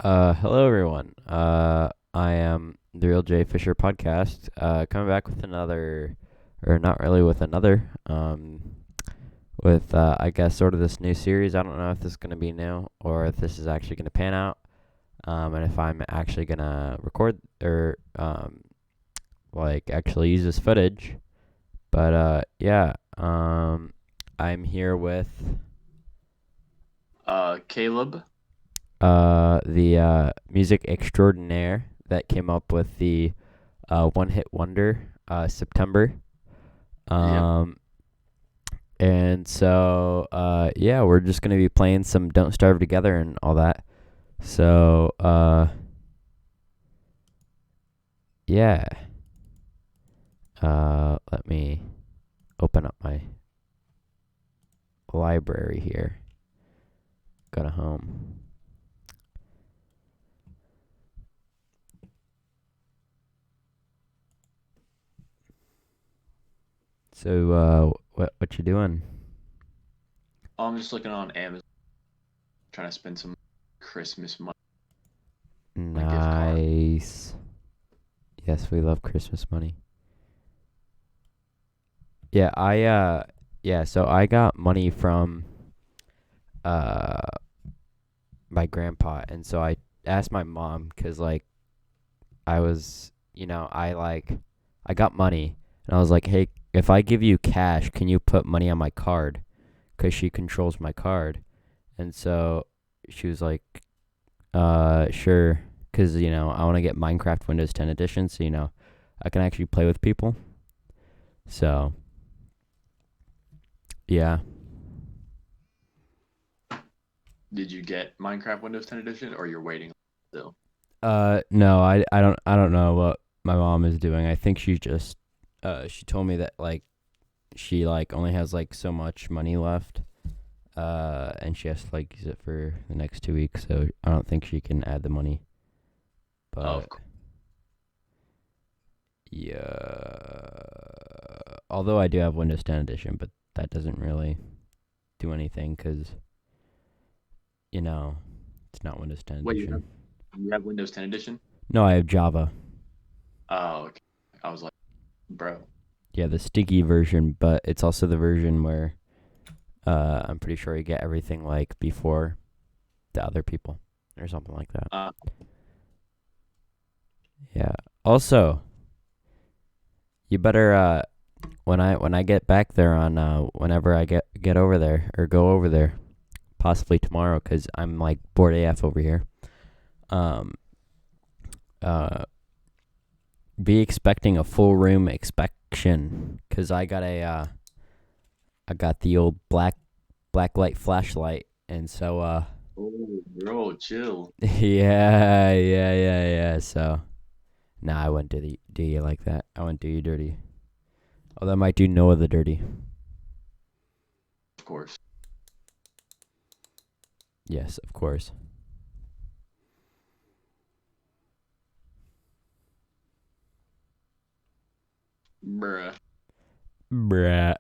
Hello everyone. I am the Real J Fisher podcast. Coming back with another, or not really with another, with I guess sort of this new series. I don't know if this is gonna be new or if this is actually gonna pan out, and if I'm actually gonna record or like actually use this footage. But yeah, I'm here with Caleb. the music extraordinaire that came up with the One Hit Wonder September. Yep. Um, and so yeah, we're just gonna be playing some Don't Starve Together and all that. So yeah, let me open up my library here. Go to home. So what you doing? I'm just looking on Amazon, trying to spend some Christmas money on a gift card. Nice. Yes, we love Christmas money. Yeah, so I got money from uh my grandpa, and so I asked my mom cuz like I was, I got money and I was like, "Hey, if I give you cash, can you put money on my card?" Cuz she controls my card. And so she was like, sure, cuz I want to get Minecraft Windows 10 edition, so I can actually play with people. So, yeah. Did you get Minecraft Windows 10 Edition, or you're waiting still? No, I don't know what my mom is doing. I think she told me that like she like only has like so much money left, and she has to like use it for the next 2 weeks. So I don't think she can add the money. Oh, But of course. yeah, although I do have Windows 10 edition, but that doesn't really do anything because it's not Windows 10 Wait, edition. you have Windows 10 Edition? No, I have Java. Oh, okay. I was like, bro. Yeah, the sticky version, but it's also the version where I'm pretty sure you get everything like before the other people or something like that. Uh, Yeah. Also, you better when I get back there on whenever I get over there or go over there, possibly tomorrow, because I'm like bored AF over here. Um. Uh. Be expecting a full room inspection, because I got the old black light flashlight, and so oh, bro, chill. yeah. So nah, I wouldn't do you like that. I wouldn't do you dirty. Although I might do Noah the dirty. Of course. Yes, of course. Bruh. Bruh.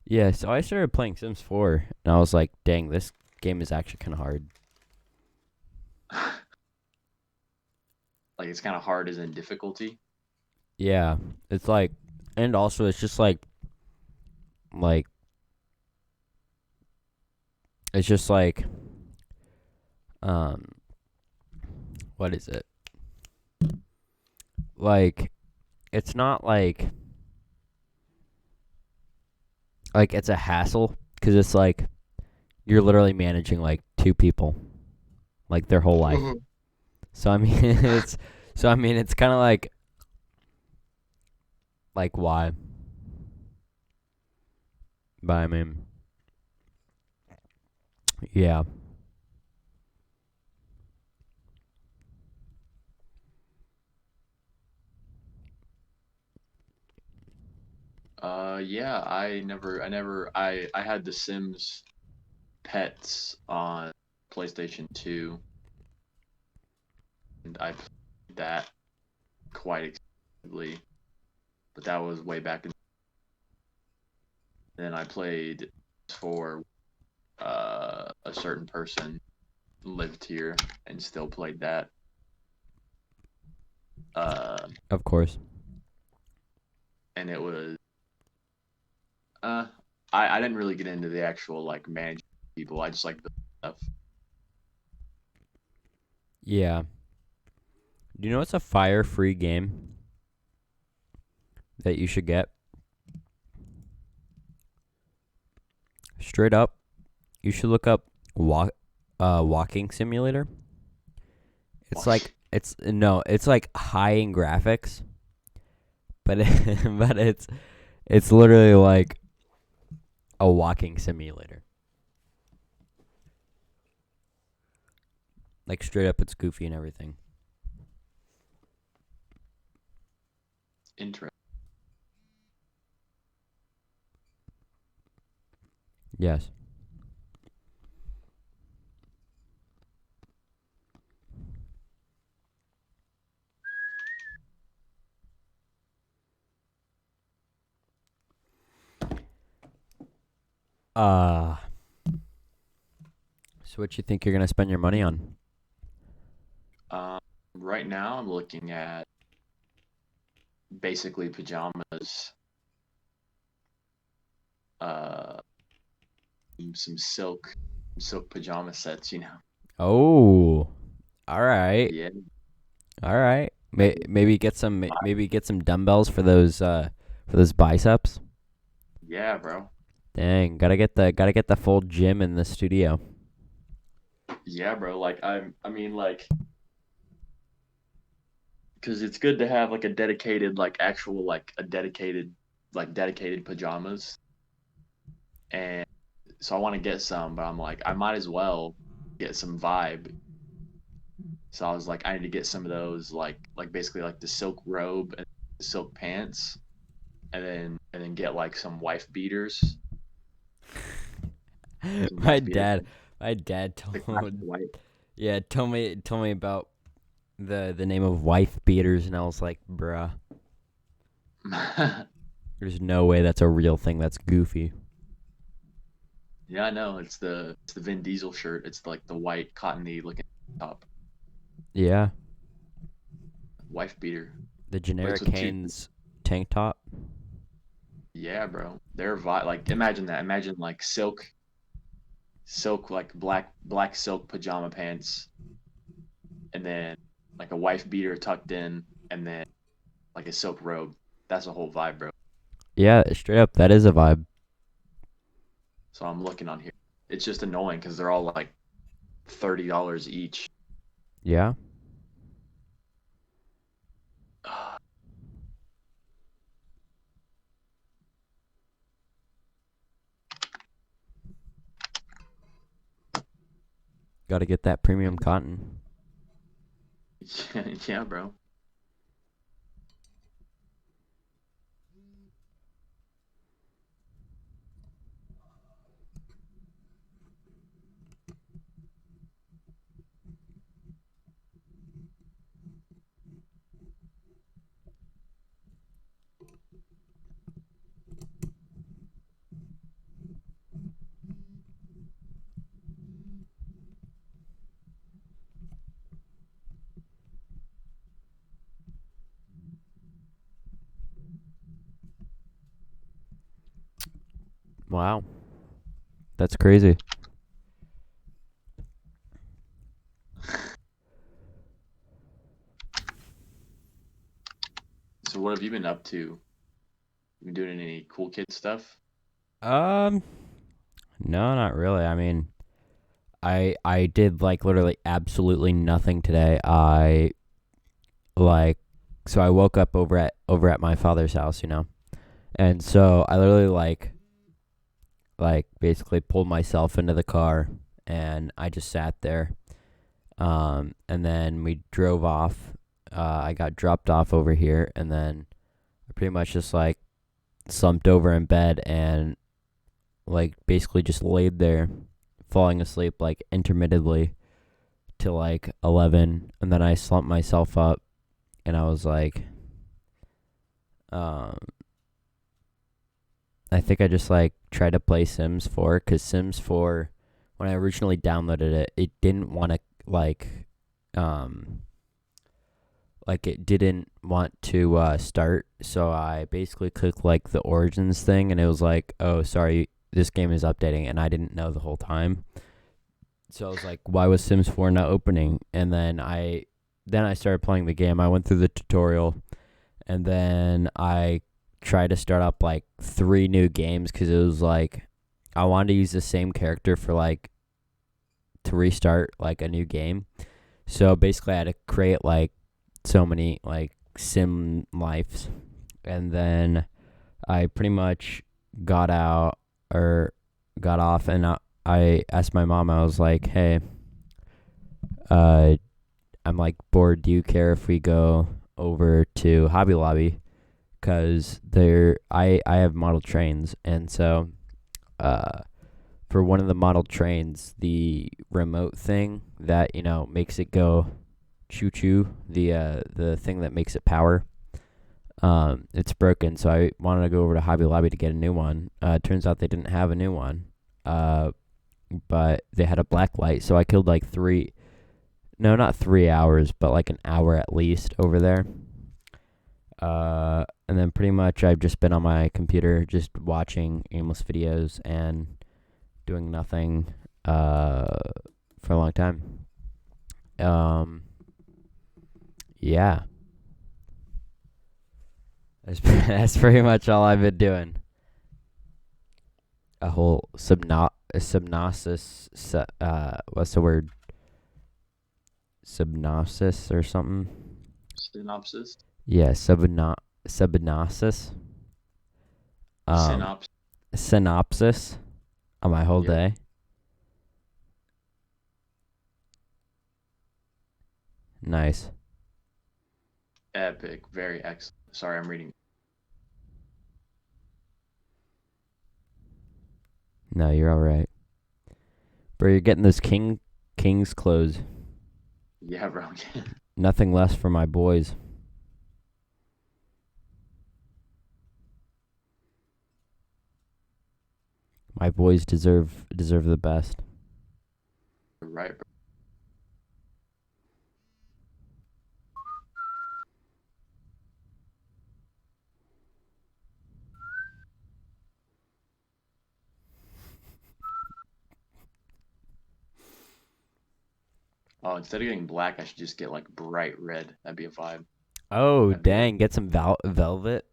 Yeah, so I started playing Sims 4, and I was like, dang, this game is actually kind of hard. Like, it's kind of hard as in difficulty. Yeah, it's like, and also it's just like, it's just like, um, what is it? Like, it's not like it's a hassle, because it's like, you're literally managing like two people, like their whole life. Mhm. So I mean, it's kind of like why? But I mean, yeah. Yeah, I had The Sims Pets on PlayStation 2, and I played that quite extensively, but that was way back in. Then I played for a certain person lived here and still played that. Uh, Of course. and it was uh, I didn't really get into the actual like managing people. I just like the stuff. Yeah. Do you know it's a fire-free game that you should get? Straight up, you should look up walking simulator. It's like it's no, it's like high in graphics, but but it's literally like a walking simulator. Like straight up, it's goofy and everything. Interesting. Yes. Uh so what you think you're gonna spend your money on? Um, right now I'm looking at basically pajamas, uh, some silk pajama sets. Oh, all right, Yeah, all right. I Maybe get some maybe get some dumbbells for those biceps. yeah, bro. Dang, gotta get the full gym in the studio. Yeah, bro. Like I mean, like, because it's good to have like a dedicated, like actual, like a dedicated pajamas. And so I want to get some, but I'm like, I might as well get some vibe. So I was like, I need to get some of those, like basically like the silk robe and the silk pants, and then get like some wife beaters, some my wife beater, dad, my dad the classic told white. yeah told me about the name of wife beaters, and I was like, bruh, there's no way that's a real thing. That's goofy. Yeah, I know. It's the Vin Diesel shirt. It's like the white cottony looking top Yeah, wife beater, the but it's generic with two. Hanes tank top. Yeah, bro. Like imagine that. Imagine like silk like black silk pajama pants, and then like a wife beater tucked in, and then like a silk robe. That's a whole vibe, bro. Yeah, straight up, that is a vibe. So I'm looking on here. It's just annoying because they're all like $30 each. Yeah, gotta get that premium cotton. Yeah, bro. Wow, that's crazy. So what have you been up to? You been doing any cool kid stuff? Um, no, not really. I mean, I did like literally absolutely nothing today. Like so I woke up over at my father's house, you know. And so I literally like basically pulled myself into the car and I just sat there. And then we drove off. I got dropped off over here and then I pretty much just like slumped over in bed and like basically just laid there falling asleep like intermittently till like 11 and then I slumped myself up and um I think I just like tried to play Sims 4 because Sims 4, when I originally downloaded it, it didn't want to um, it didn't want to start. So I basically clicked like the Origins thing, and it was like, oh, sorry, this game is updating, and I didn't know the whole time. So I was like, why was Sims 4 not opening? And then I started playing the game. I went through the tutorial, and then I tried to start up like 3 new games because it was like I wanted to use the same character for like to restart like a new game. So basically, I had to create like so many like sim lives, and then I pretty much got out or got off, and I asked my mom. I was like, "Hey, uh, I'm like bored. Do you care if we go over to Hobby Lobby? Because I have model trains, and so uh, for one of the model trains, the remote thing that makes it go choo choo, the thing that makes it power, it's broken. So I wanted to go over to Hobby Lobby to get a new one. Turns out they didn't have a new one, but they had a black light, so I killed like no, not 3 hours, but like an hour at least over there. And then pretty much I've just been on my computer just watching aimless videos and doing nothing for a long time. Um, yeah, that's pretty much all I've been doing. A whole subnosis, what's the word? Subnosis or something? Synopsis. Yeah, subnosis. Um, Synopsis. synopsis on my whole Yep. day. Nice. Epic. Very excellent. Sorry, I'm reading. No, you're all right. Bro, you're getting those king's clothes. Yeah, bro. Nothing less for my boys. My boys deserve the best. Right, bro. Oh, instead of getting black, I should just get like bright red. That'd be a vibe. Oh, That'd be a dang, get some velvet.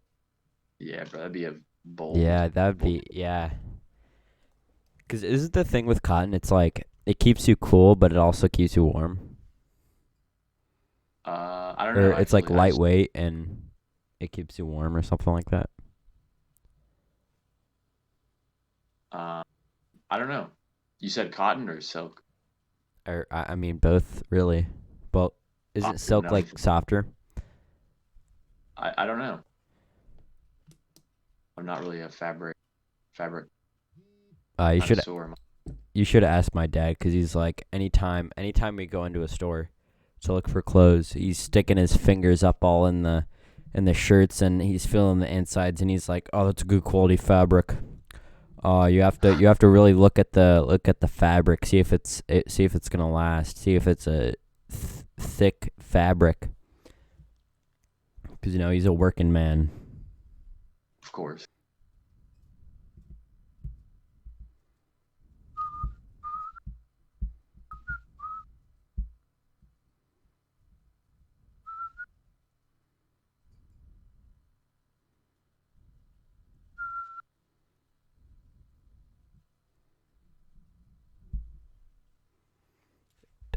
Yeah, bro. That'd be a bold, Yeah, that would bold. be yeah. Cuz isn't the thing with cotton, it's like it keeps you cool but it also keeps you warm. I don't Or know it's like actually. I just lightweight and it keeps you warm or something like that. uh, I don't know. You said cotton or silk? Or I mean both really. Well, I don't isn't even silk know. like softer? I don't know. I'm not really a fabric You should connoisseur. ask my dad because he's like anytime we go into a store to look for clothes, he's sticking his fingers up all in the shirts and he's feeling the insides and he's like, oh, that's a good quality fabric. You have to really look at the fabric, see if it's gonna last, see if it's a thick fabric because he's a working man. Of course.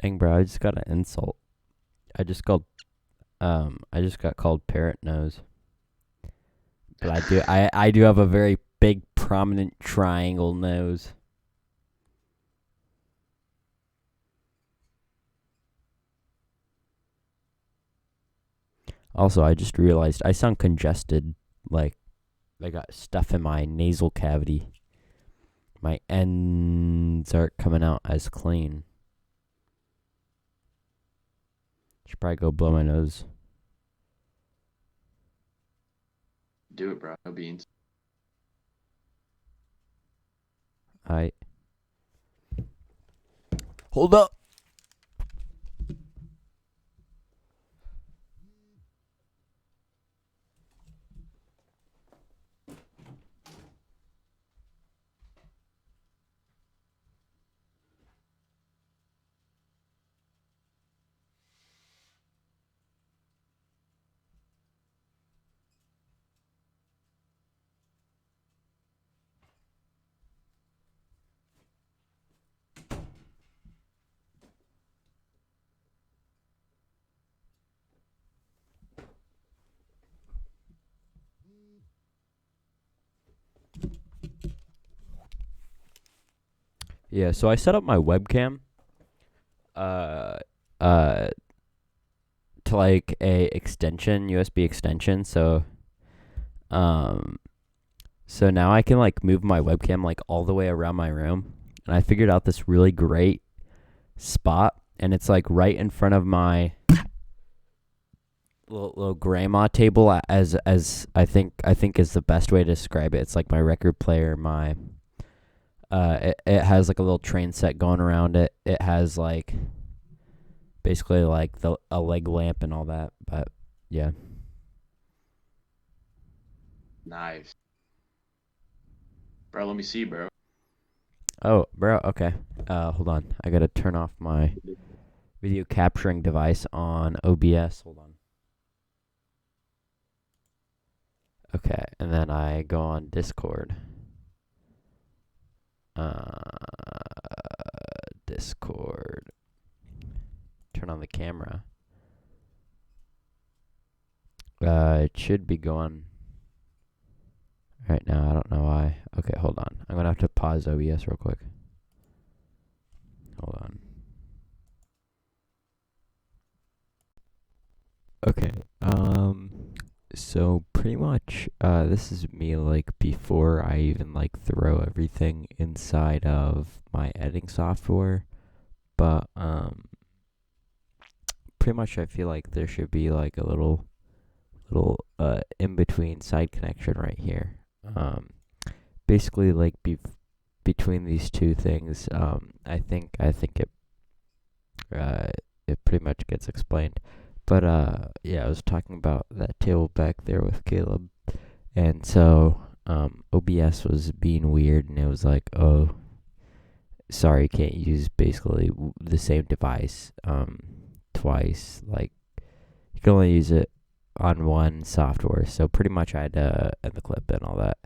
Dang, bro, I just got an insult. I just got called parrot nose. But I do have a very big prominent triangle nose. Also, I just realized I sound congested, like I got stuff in my nasal cavity. My ends aren't coming out as clean. Should probably go blow my nose. Do it, bro. No beans. I hold up. Yeah, so I set up my webcam uh uh to like a extension, USB extension, um so now I can like move my webcam like all the way around my room. And I figured out this really great spot, and it's like right in front of my little grandma table, as I think is the best way to describe it. It's like my record player, my it has like a little train set going around it. It has like basically like a leg lamp and all that. But yeah. Nice, bro. Let me see, bro. Oh, bro. Okay. Hold on. I gotta turn off my video capturing device on OBS. Hold on. Okay, and then I go on Discord. Discord. Turn on the camera. It should be going right now. I don't know why. Okay, hold on. I'm gonna have to pause OBS real quick. Hold on. Okay. So pretty much, this is me like before I even like throw everything inside of my editing software. But pretty much I feel like there should be like a little in between side connection right here. Basically like between these two things, I think it pretty much gets explained. But yeah, I was talking about that table back there with Caleb, and so OBS was being weird, and it was like, oh, sorry, can't use basically the same device twice. Like you can only use it on one software. So pretty much I had to end the clip and all that.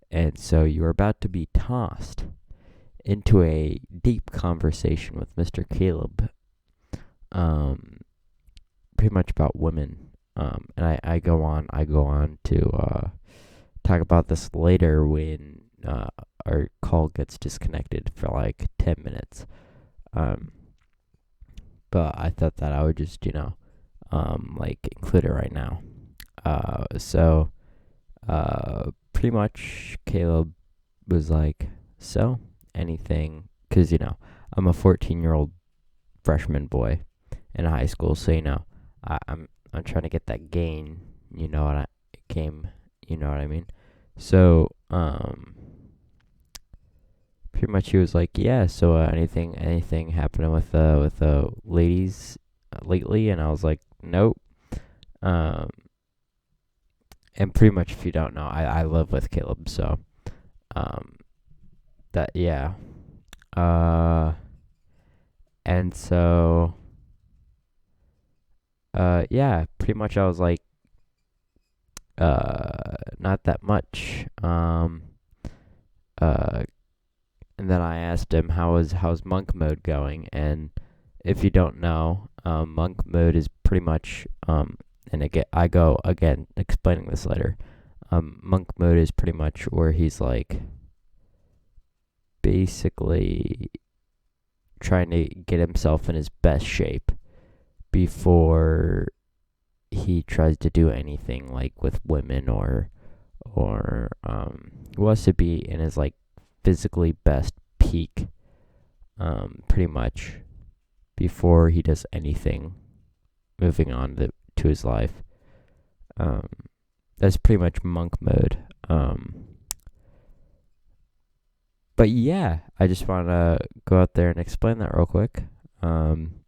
And so you are about to be tossed into a deep conversation with Mr. Caleb. Pretty much about women. And I go on to talk about this later when our call gets disconnected for like 10 minutes. Um, but I thought that I would just, like include it right now. So pretty much Caleb was like, so anything, because, I'm a 14-year-old freshman boy in high school. So, I'm trying to get that gain, you know what I mean? So, pretty much he was like, yeah, so anything happening with ladies lately? And I was like, nope. Um, and pretty much if you don't know, I live with Caleb, so um, that yeah. Uh, and so yeah, pretty much I was like, not that much. Uh, and then I asked him how's monk mode going, and if you don't know, monk mode is pretty much and again I go again explaining this later. Monk mode is pretty much where he's like basically trying to get himself in his best shape before he tries to do anything like with women or he wants to be in his like physically best peak pretty much before he does anything moving on to his life. Um, that's pretty much monk mode. But But yeah, I just want to go out there and explain that real quick. Um,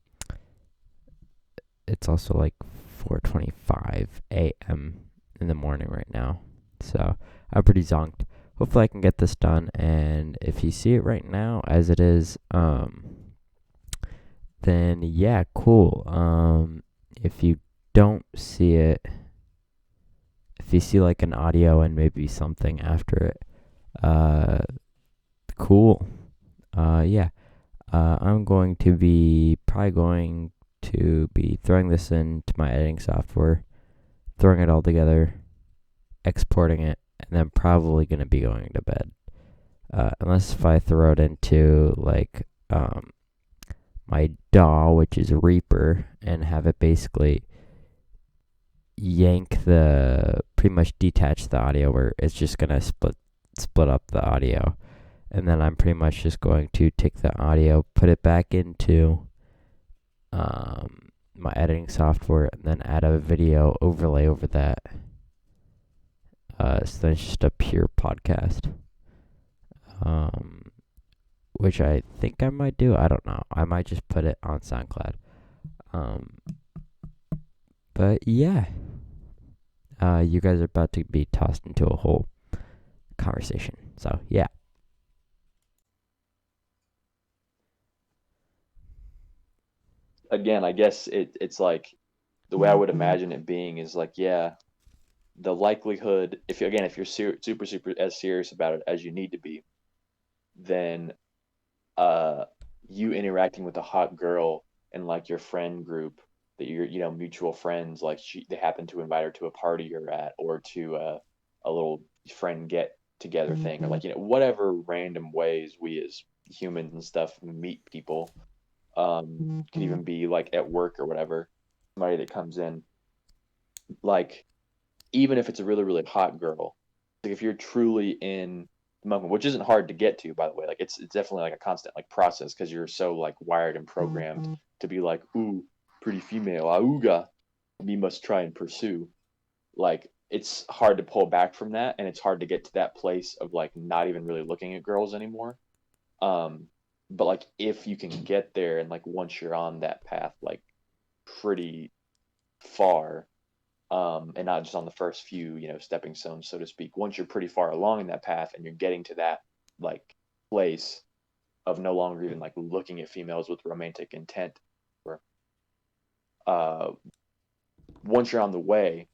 it's also like 4:25 a.m. in the morning right now, so I'm pretty zonked. Hopefully, I can get this done. And if you see it right now as it is, then yeah, cool. If you don't see it, if you see like an audio and maybe something after it, uh, cool. Yeah. I'm going to be probably going to be throwing this into my editing software, throwing it all together, exporting it, and then probably going to be going to bed. Unless if I throw it into like my DAW, which is Reaper, and have it basically yank the pretty much detach the audio where it's just gonna split up the audio, and then I'm pretty much just going to take the audio, put it back into my editing software, and then add a video overlay over that. So then it's just a pure podcast. Which I think I might do. I don't know. I might just put it on SoundCloud. Um, but yeah, you guys are about to be tossed into a whole conversation. So yeah. Again, I guess it's like the way I would imagine it being is like, yeah, the likelihood, if you, again, if you're super as serious about it as you need to be, then uh you interacting with a hot girl and like your friend group that you're, mutual friends, like they happen to invite her to a party you're at, or to a little friend get together thing, or like, whatever random ways we as humans and stuff meet people. Could even be like at work or whatever, somebody that comes in, like, even if it's a really really hot girl, like if you're truly in the moment, which isn't hard to get to, by the way, like it's definitely like a constant like process, because you're so like wired and programmed to be like, ooh, pretty female, auga, we must try and pursue. Like, it's hard to pull back from that, and it's hard to get to that place of like not even really looking at girls anymore. um but like if you can get there, and like once you're on that path, like pretty far, and not just on the first few, stepping stones, so to speak. Once you're pretty far along in that path, and you're getting to that like place of no longer even like looking at females with romantic intent, or uh, once you're on the way,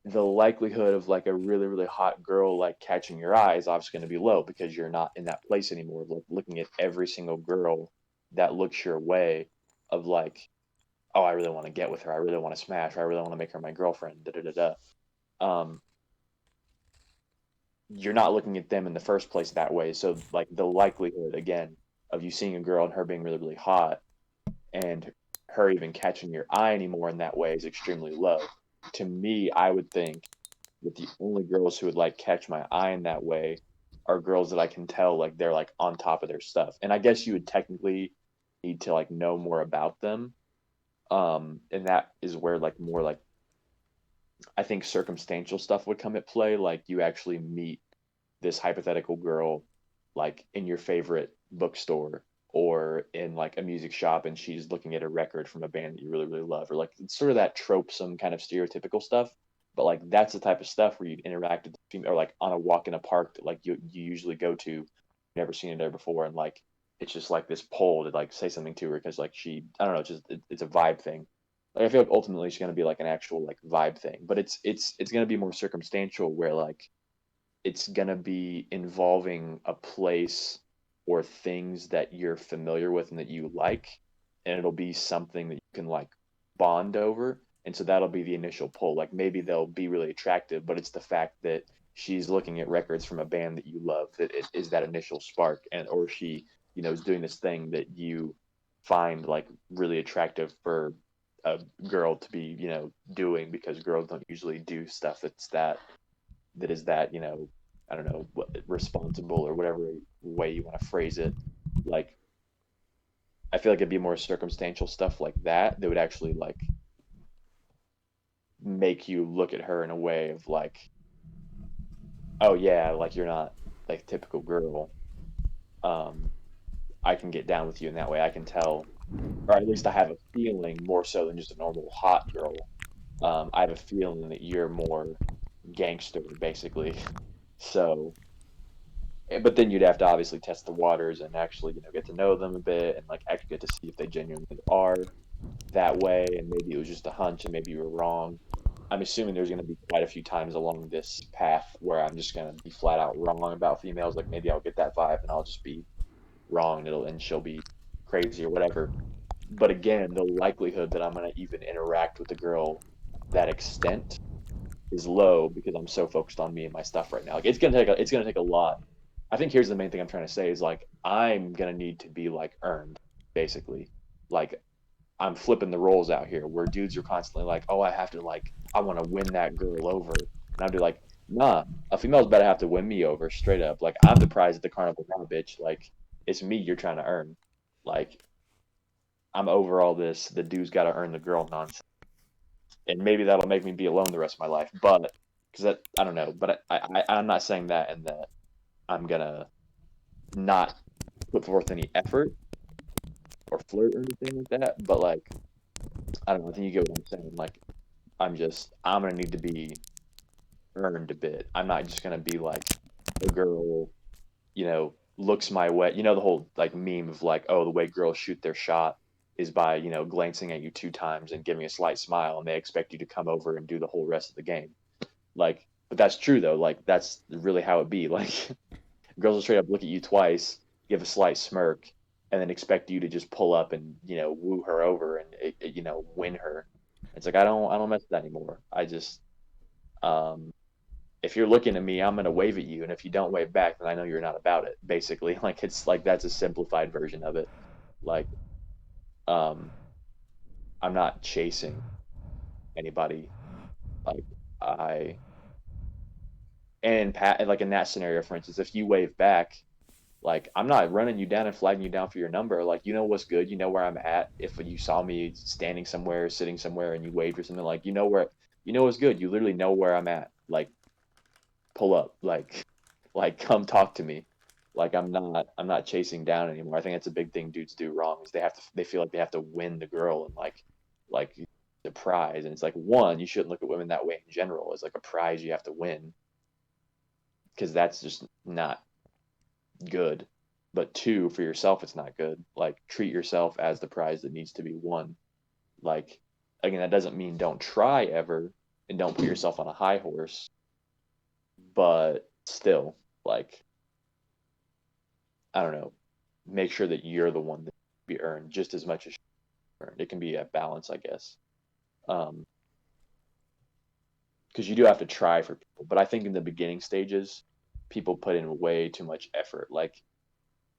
the likelihood of like a really really hot girl like catching your eye is obviously going to be low, because you're not in that place anymore, like looking at every single girl that looks your way, of like, oh, I really want to get with her, I really want to smash her, I really want to make her my girlfriend, da da da da. um you're not looking at them in the first place that way. So like the likelihood, again, of you seeing a girl and her being really really hot, and her even catching your eye anymore in that way, is extremely low. To me, I would think that the only girls who would like catch my eye in that way are girls that I can tell like they're like on top of their stuff. And I guess you would technically need to like know more about them. And that is where like more like, I think circumstantial stuff would come at play. Like you actually meet this hypothetical girl like in your favorite bookstore, or in like a music shop, and she's looking at a record from a band that you really really love, or like it's sort of that trope, some kind of stereotypical stuff. But like that's the type of stuff where you'd interact with the female, or like on a walk in a park that like you usually go to, never seen her there before, and like it's just like this pull to like say something to her, because like she, I don't know, it's a vibe thing. Like I feel like ultimately she's gonna be like an actual like vibe thing, but it's gonna be more circumstantial, where like it's gonna be involving a place or things that you're familiar with and that you like, and it'll be something that you can like bond over, and so that'll be the initial pull. Like maybe they'll be really attractive, but it's the fact that she's looking at records from a band that you love that it is that initial spark, and or she, is doing this thing that you find like really attractive for a girl to be, doing, because girls don't usually do stuff that is that, I don't know, responsible, or whatever way you want to phrase it. Like I feel like it'd be more circumstantial stuff like that that would actually like make you look at her in a way of like, oh yeah, like you're not like typical girl, um, I can get down with you in that way. I can tell, or at least I have a feeling more so than just a normal hot girl. I have a feeling that you're more gangster, basically. So, but then you'd have to obviously test the waters and actually, get to know them a bit and like actually get to see if they genuinely are that way. And maybe it was just a hunch and maybe you were wrong. I'm assuming there's going to be quite a few times along this path where I'm just going to be flat out wrong about females. Like maybe I'll get that vibe and I'll just be wrong and she'll be crazy or whatever. But again, the likelihood that I'm going to even interact with the girl that extent is low because I'm so focused on me and my stuff right now. Like it's gonna take a lot. I think here's the main thing I'm trying to say is like I'm gonna need to be like earned, basically. Like I'm flipping the roles out here where dudes are constantly like, oh, I have to like I want to win that girl over. And I'd be like, nah, a female's better have to win me over straight up. Like I'm the prize at the carnival now, bitch. Like it's me you're trying to earn. Like I'm over all this, the dude's gotta earn the girl nonsense and maybe that'll make me be alone the rest of my life. But because that I don't know, but I'm not saying that and that I'm gonna not put forth any effort or flirt or anything like that. But like I don't know, I think you get what I'm saying. Like I'm gonna need to be earned a bit. I'm not just gonna be like a girl, looks my way. You know the whole like meme of like, oh, the way girls shoot their shot is by glancing at you two times and giving a slight smile, and they expect you to come over and do the whole rest of the game. Like, but that's true though. Like, that's really how it be. Like, girls will straight up look at you twice, give a slight smirk, and then expect you to just pull up and woo her over and win her. It's like I don't mess with that anymore. Um, if you're looking at me, I'm gonna wave at you, and if you don't wave back, then I know you're not about it. Basically, like it's like that's a simplified version of it. Like, um, I'm not chasing anybody. Like I and Pat, like in that scenario, for instance, if you wave back, like I'm not running you down and flagging you down for your number. Like you know what's good, you know where I'm at. If you saw me standing somewhere, sitting somewhere, and you waved or something, like you know what's good. You literally know where I'm at. Like pull up, like like come talk to me. Like I'm not chasing down anymore. I think that's a big thing dudes do wrong is they feel like they have to win the girl and like the prize. And it's like one, you shouldn't look at women that way in general. It's like a prize you have to win because that's just not good. But two, for yourself, it's not good. Like treat yourself as the prize that needs to be won. Like again, that doesn't mean don't try ever and don't put yourself on a high horse, but still, like I don't know, make sure that you're the one that be earned just as much as earned. It can be a balance, I guess. Um, because you do have to try for people, but I think in the beginning stages, people put in way too much effort. Like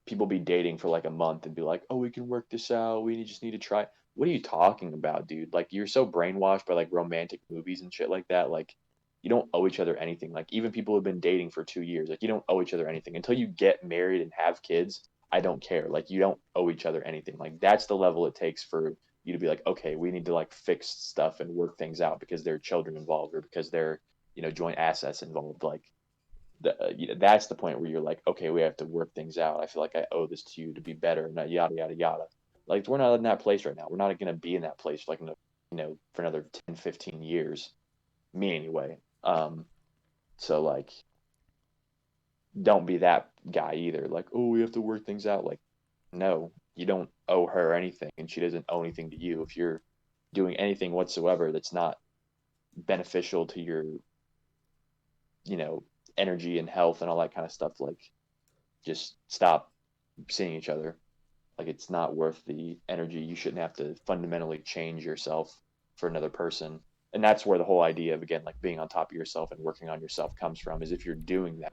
people be dating for like a month and be like, "Oh, we can work this out. We just need to try." What are you talking about, dude? Like you're so brainwashed by like romantic movies and shit like that. Like you don't owe each other anything. Like even people who've been dating for 2 years, like you don't owe each other anything until you get married and have kids. I don't care. Like you don't owe each other anything. Like that's the level it takes for you to be like, okay, we need to like fix stuff and work things out because there are children involved or because there are joint assets involved. Like that's the point where you're like, okay, we have to work things out. I feel like I owe this to you to be better, not yada yada yada. Like we're not in that place right now. We're not going to be in that place for like for another 10, 15 years. Me anyway. So like, don't be that guy either. Like, oh, we have to work things out. Like, no, you don't owe her anything, and she doesn't owe anything to you. If you're doing anything whatsoever that's not beneficial to your, you know, energy and health and all that kind of stuff, like just stop seeing each other. Like it's not worth the energy. You shouldn't have to fundamentally change yourself for another person. And that's where the whole idea of again like being on top of yourself and working on yourself comes from is if you're doing that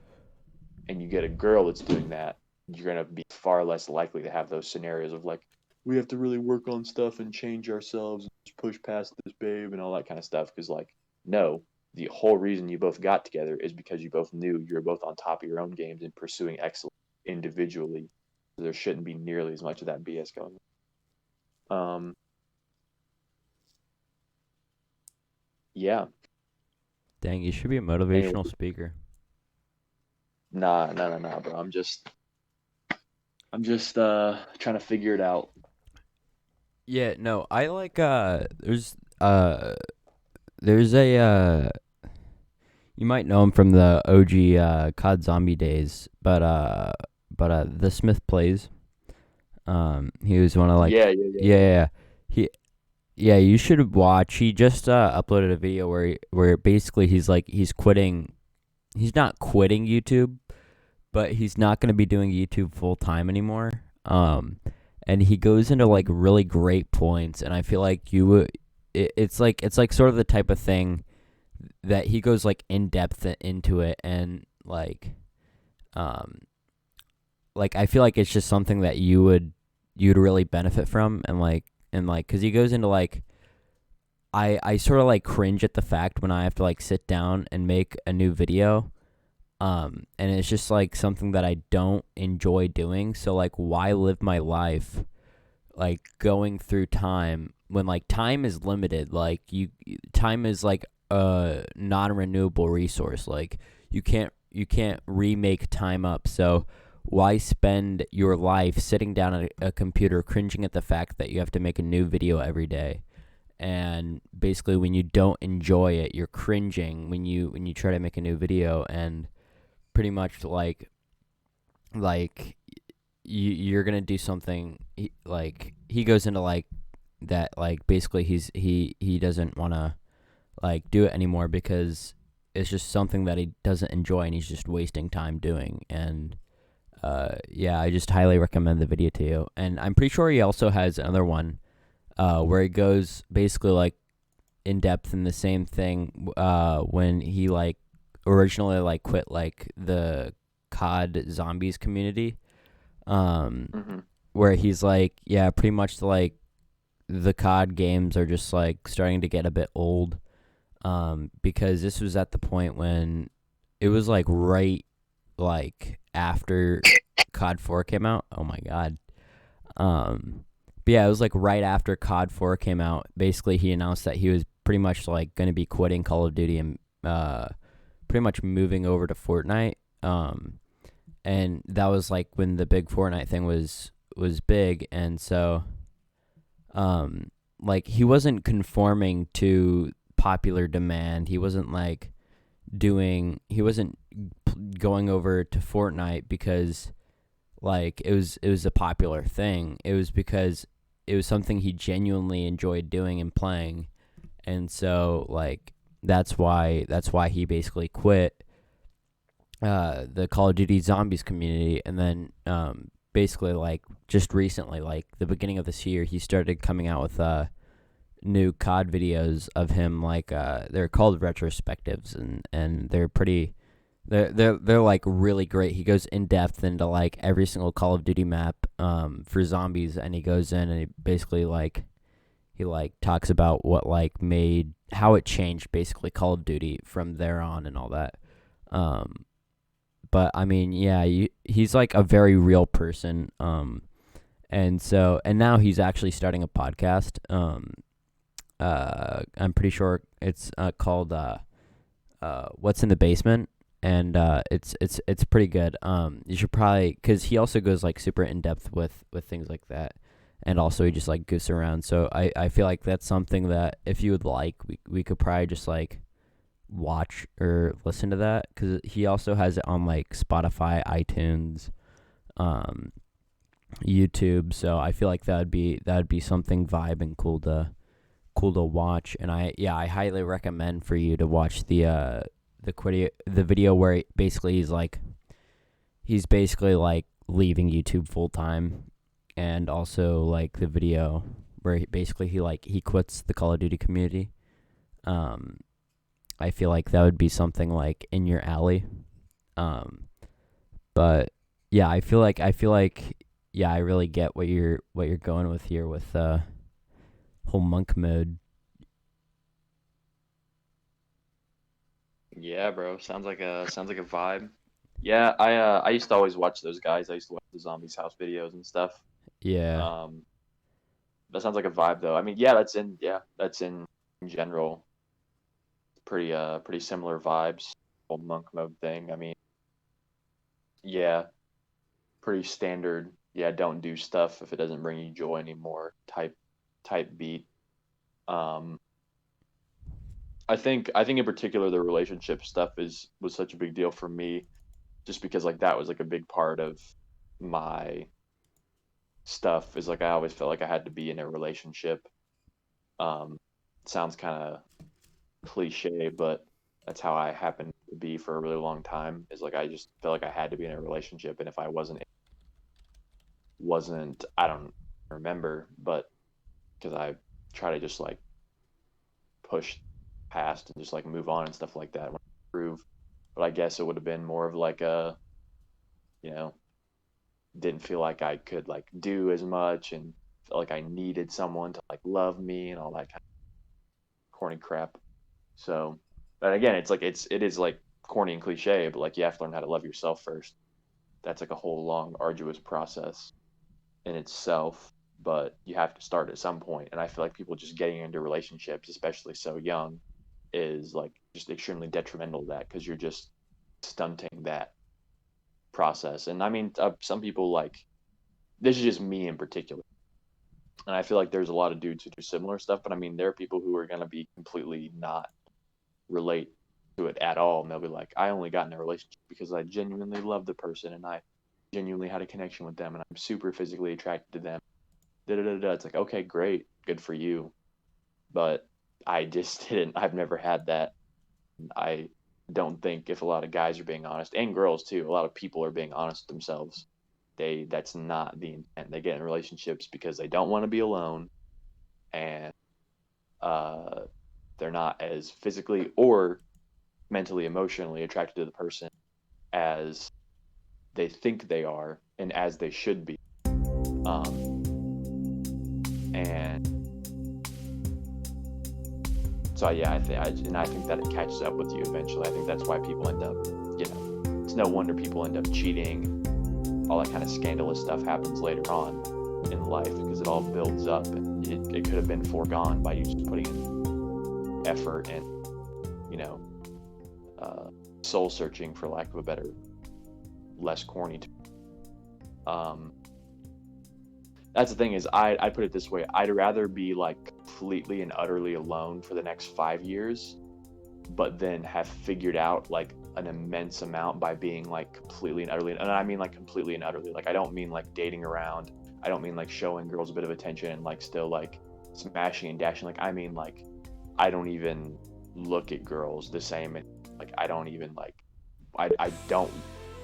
and you get a girl that's doing that, you're going to be far less likely to have those scenarios of like we have to really work on stuff and change ourselves and just push past this babe and all that kind of stuff because like no, the whole reason you both got together is because you both knew you were both on top of your own games and pursuing excellence individually. So there shouldn't be nearly as much of that BS going on. Yeah. Dang, you should be a Anyway, motivational speaker. Nah, bro. I'm just trying to figure it out. Yeah, no, I like there's a you might know him from the OG COD Zombie days, but the Smith plays. He was one of like yeah, yeah, yeah. He yeah, you should watch. He just uploaded a video where basically he's quitting. He's not quitting YouTube, but he's not going to be doing YouTube full time anymore. And he goes into like Mhm. really great points, and I feel like you would. It's like sort of the type of thing that he goes like in depth into it, and um like I feel like it's just something that you'd really benefit from, and because he goes into like I sort of like cringe at the fact when I have to like sit down and make a new video. And it's just like something that I don't enjoy doing. So like why live my life like going through time when like time is limited? Like time is like a non-renewable resource. Like you can't remake time up. So why spend your life sitting down at a computer cringing at the fact that you have to make a new video every day? And basically when you don't enjoy it, you're cringing when you try to make a new video, and pretty much like you're gonna do something like he goes into like that, like basically he doesn't want to like do it anymore because it's just something that he doesn't enjoy and he's just wasting time doing. And yeah, I just highly recommend the video to you. And I'm pretty sure he also has another one where he goes basically like in depth in the same thing when he like originally like quit like the COD zombies community, um Mhm. where he's like, yeah, pretty much like the COD games are just like starting to get a bit old, because this was at the point when it was like right like after COD 4 came out. Oh my god. But yeah, it was like right after COD 4 came out. Basically, he announced that he was pretty much like going to be quitting Call of Duty and pretty much moving over to Fortnite. And that was like when the big Fortnite thing was big, and so um, like he wasn't conforming to popular demand. He wasn't going over to Fortnite because like it was a popular thing. It was because it was something he genuinely enjoyed doing and playing. And so like that's why he basically quit the Call of Duty Zombies community. And then basically like just recently, like the beginning of this year, he started coming out with new COD videos of him. Like they're called retrospectives, and they're like really great. He goes in depth into like every single Call of Duty map for zombies, and he goes in and he basically like he like talks about what like made how it changed basically Call of Duty from there on and all that. Um, but I mean, yeah, he's like a very real person. And now he's actually starting a podcast. I'm pretty sure it's called What's in the Basement, and it's pretty good. You should probably, because he also goes like super in depth with things like that, and also he just like goofs around. So I feel like that's something that if you would like, we could probably just like watch or listen to that, because he also has it on like Spotify, iTunes, um, YouTube. So I feel like that would be something vibe and cool to watch. And I highly recommend for you to watch the video where basically he's basically like leaving YouTube full time, and also like the video where basically he quits the Call of Duty community. Um, I feel like that would be something like in your alley. Um, but yeah, I feel like yeah, I really get what you're going with here with whole monk mode. Yeah, bro. Sounds like a vibe. Yeah, I used to always watch those guys. I used to watch the zombies house videos and stuff. Yeah. Um, that sounds like a vibe though. I mean, yeah, that's in general pretty similar vibes. Whole monk mode thing. I mean, Yeah, pretty standard. Yeah, don't do stuff if it doesn't bring you joy anymore. Type beat. Um, I think in particular the relationship stuff is was such a big deal for me, just because like that was like a big part of my stuff. Is like I always felt like I had to be in a relationship. Um, sounds kind of cliche, but that's how I happened to be for a really long time. Is like I just felt like I had to be in a relationship, and if I wasn't, I don't remember, but because I try to just like push past and just like move on and stuff like that when I improve. But I guess it would have been more of like a, you know, didn't feel like I could like do as much and felt like I needed someone to like love me and all that kind of corny crap. So, but again, it is like corny and cliche, but like you have to learn how to love yourself first. That's like a whole long, arduous process in itself, but you have to start at some point. And I feel like people just getting into relationships, especially so young, is like just extremely detrimental to that because you're just stunting that process. And I mean, some people like this is just me in particular. And I feel like there's a lot of dudes who do similar stuff, but I mean, there are people who are going to be completely not relate to it at all. And they'll be like, I only got in a relationship because I genuinely love the person and I genuinely had a connection with them and I'm super physically attracted to them. Da, da, da, da. It's like, okay, great, good for you. But I just didn't, I've never had that. I don't think if a lot of guys are being honest and girls too, a lot of people are being honest with themselves. That's not the intent. They get in relationships because they don't want to be alone and uh, they're not as physically or mentally, emotionally attracted to the person as they think they are and as they should be. Um, and so yeah, I think that it catches up with you eventually. I think that's why people end up, it's no wonder people end up cheating. All that kind of scandalous stuff happens later on in life because it all builds up and it could have been foregone by you just putting in effort and you know uh, soul searching for lack of a better, less corny term. Um, that's the thing is I put it this way: I'd rather be like completely and utterly alone for the next 5 years, but then have figured out like an immense amount by being like completely and utterly, and I mean like completely and utterly. Like I don't mean like dating around. I don't mean like showing girls a bit of attention and like still like smashing and dashing. Like I mean like I don't even look at girls the same. And like I don't even like I don't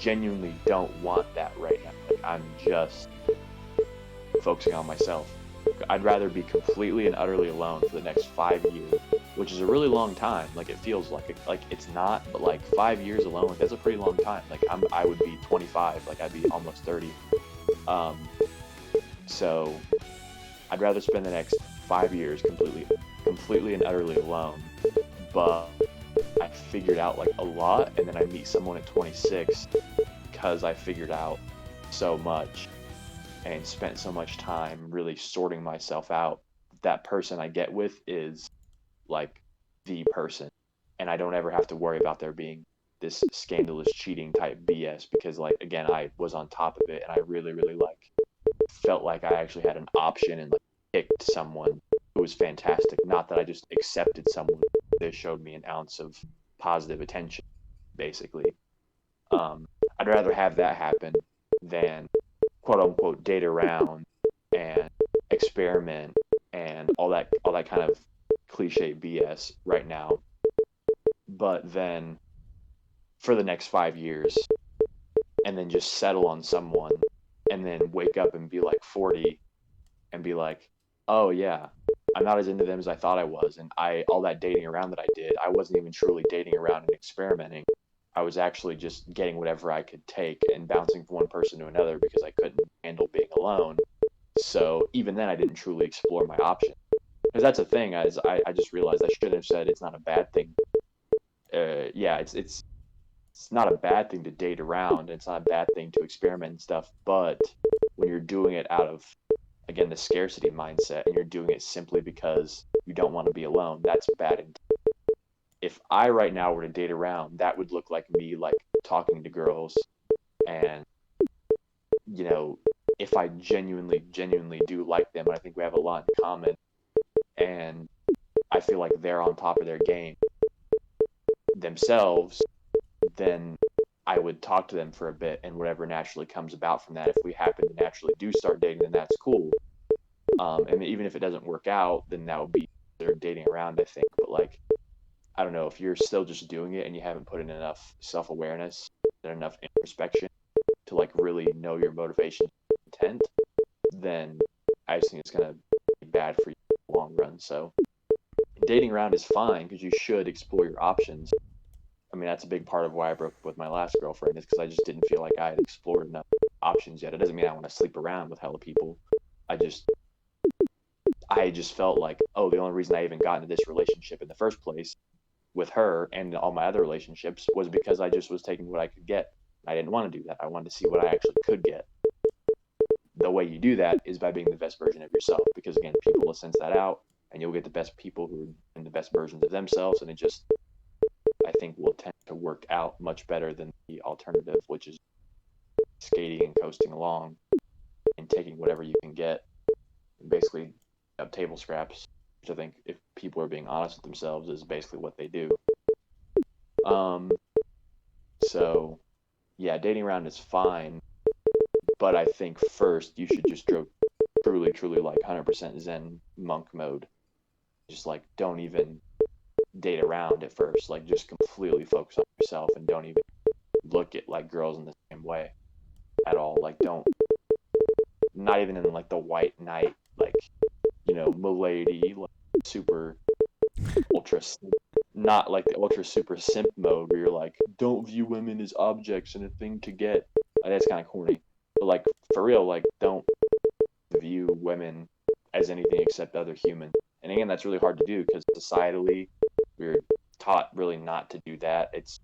genuinely don't want that right now. Like I'm just focusing on myself. I'd rather be completely and utterly alone for the next 5 years, which is a really long time. Like it feels like it's not, but like 5 years alone, like that's a pretty long time. Like I would be 25, like I'd be almost 30. Um, so I'd rather spend the next 5 years completely and utterly alone. But I figured out like a lot, and then I meet someone at 26 because I figured out so much and spent so much time really sorting myself out. That person I get with is like the person, and I don't ever have to worry about there being this scandalous cheating type BS because like again I was on top of it and I really like felt like I actually had an option and like picked someone who was fantastic. Not that I just accepted someone that showed me an ounce of positive attention, basically. I'd rather have that happen than quote unquote date around and experiment and all that kind of cliche BS right now. But then for the next 5 years and then just settle on someone and then wake up and be like 40 and be like, oh yeah, I'm not as into them as I thought I was. And all that dating around that I did, I wasn't even truly dating around and experimenting. I was actually just getting whatever I could take and bouncing from one person to another because I couldn't handle being alone. So even then, I didn't truly explore my options. Because that's the thing, as I just realized I should have said it's not a bad thing. Yeah, it's not a bad thing to date around. It's not a bad thing to experiment and stuff. But when you're doing it out of again the scarcity mindset and you're doing it simply because you don't want to be alone, that's bad. If I right now were to date around, that would look like me like talking to girls And, you know, if I genuinely do like them, and I think we have a lot in common, and I feel like they're on top of their game themselves, then I would talk to them for a bit, and whatever naturally comes about from that, if we happen to naturally do start dating, then that's cool. And even if it doesn't work out, then that would be they're dating around, I think. But like, I don't know, if you're still just doing it and you haven't put in enough self-awareness and enough introspection to like really know your motivation and intent, then I just think it's gonna be bad for you in the long run. So dating around is fine because you should explore your options. I mean, that's a big part of why I broke up with my last girlfriend, is because I just didn't feel like I had explored enough options yet. It doesn't mean I want to sleep around with hella people. I just I just felt like, oh, the only reason I even got into this relationship in the first place with her and all my other relationships was because I just was taking what I could get. I didn't want to do that. I wanted to see what I actually could get. The way you do that is by being the best version of yourself, because again, people will sense that out, and you'll get the best people who are in the best versions of themselves, and it just, I think, will tend to work out much better than the alternative, which is skating and coasting along and taking whatever you can get, and basically up table scraps, which I think, if people are being honest with themselves, is basically what they do. Um, so yeah, dating around is fine, but I think first you should just truly like 100% Zen monk mode. Just like, don't even date around at first. Like, just completely focus on yourself and don't even look at like girls in the same way at all. Like, don't, not even in like the white knight, like, milady, like super ultra, not like the ultra super simp mode where you're like, don't view women as objects and a thing to get. Like, that's kind of corny. But like, for real, like, don't view women as anything except other humans. And again, that's really hard to do because societally we're taught really not to do that. It's,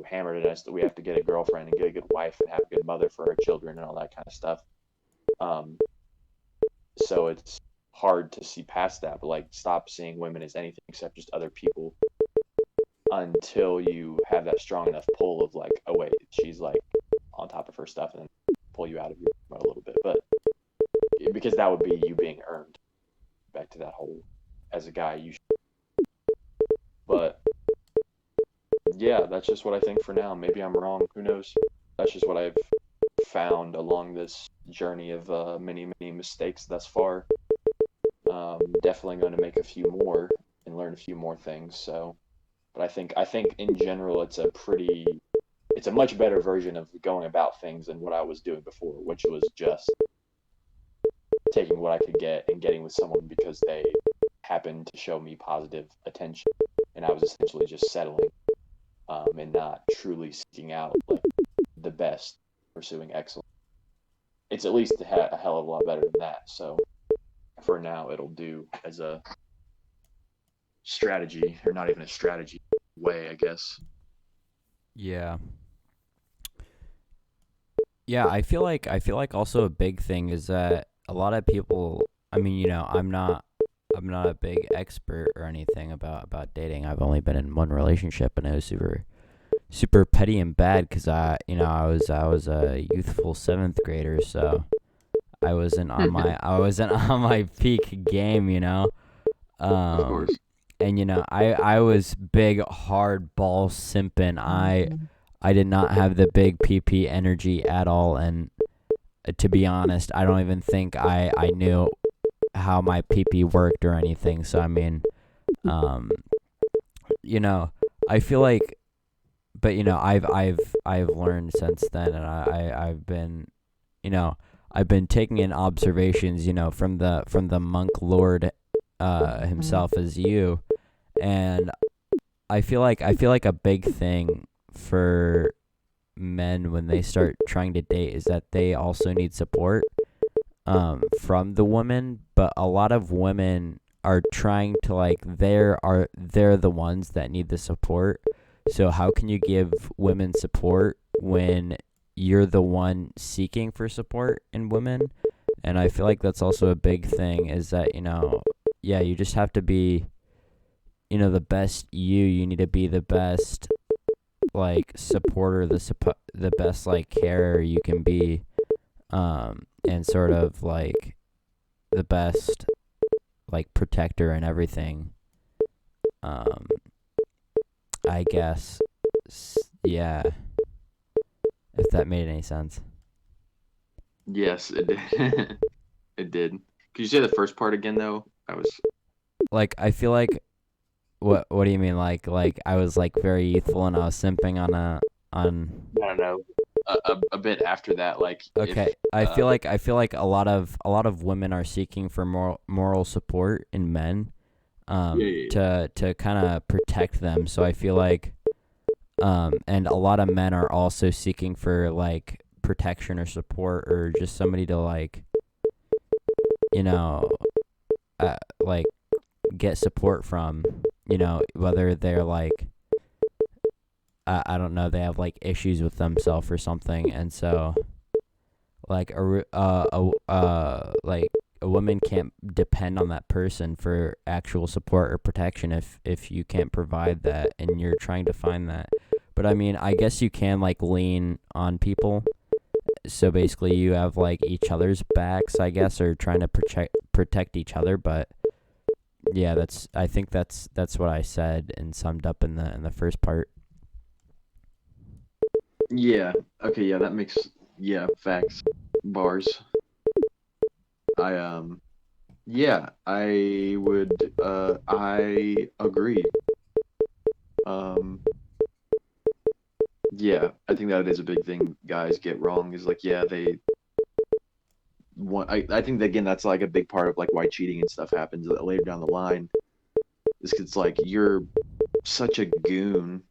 hammered at us that we have to get a girlfriend and get a good wife and have a good mother for our children and all that kind of stuff. Um, so it's hard to see past that, but like, stop seeing women as anything except just other people until you have that strong enough pull of like, oh wait, she's like on top of her stuff, and then pull you out of your mode a little bit. But because that would be you being earned. Back to that whole, as a guy, you should. But yeah, that's just what I think for now. Maybe I'm wrong. Who knows? That's just what I've found along this journey of many mistakes thus far. Definitely going to make a few more and learn a few more things. So, but I think in general it's a much better version of going about things than what I was doing before, which was just taking what I could get and getting with someone because they happened to show me positive attention, and I was essentially just settling, and not truly seeking out like the best, pursuing excellence. It's at least a hell of a lot better than that. So for now, it'll do as a strategy, or not even a strategy way, I guess. Yeah. Yeah, I feel like also a big thing is that a lot of people, I mean, I'm not a big expert or anything about dating. I've only been in one relationship, and it was super petty and bad because I was a youthful 7th grader, so I wasn't on my peak game. Of Um course. and I was big hard ball simping. I did not have the big PP energy at all, and to be honest, I don't even think I knew how my PP worked or anything. So I mean, um, you know, I feel like, but I've learned since then, and I've been, you know, I've been taking in observations, from the monk lord, himself as you, and I feel like a big thing for men when they start trying to date is that they also need support, from the woman, but a lot of women are trying to, like, they're the ones that need the support. So how can you give women support when you're the one seeking for support in women? And I feel like that's also a big thing, is that, yeah, you just have to be, the best you. You need to be the best, like, supporter, the best like carer you can be, and sort of like the best like protector and everything. Um, I guess, yeah, if that made any sense. Yes, it did. It did. Could you say the first part again, though? I was. Like I feel like what do you mean like I was like very youthful and I was simping on a on I don't know. A bit after that, like if. okay. Uh, I feel like a lot of women are seeking for moral support in men, yeah, yeah, yeah. to kind of protect them. So I feel like, and a lot of men are also seeking for like protection or support or just somebody to like, you know, like get support from, whether they're like, I don't know, they have like issues with themselves or something, and so like like a woman can't depend on that person for actual support or protection if you can't provide that and you're trying to find that. But I mean, I guess you can like lean on people. So basically, you have like each other's backs, I guess, or trying to protect each other. But yeah, I think that's what I said and summed up in the first part. Yeah. Okay. Yeah, that makes. Yeah, facts. Bars. I Yeah, I would. I agree. Um. Yeah, I think that is a big thing guys get wrong. Is like, yeah, they want. I think that, again, that's like a big part of like why cheating and stuff happens later down the line. Is 'cause it's like you're such a goon,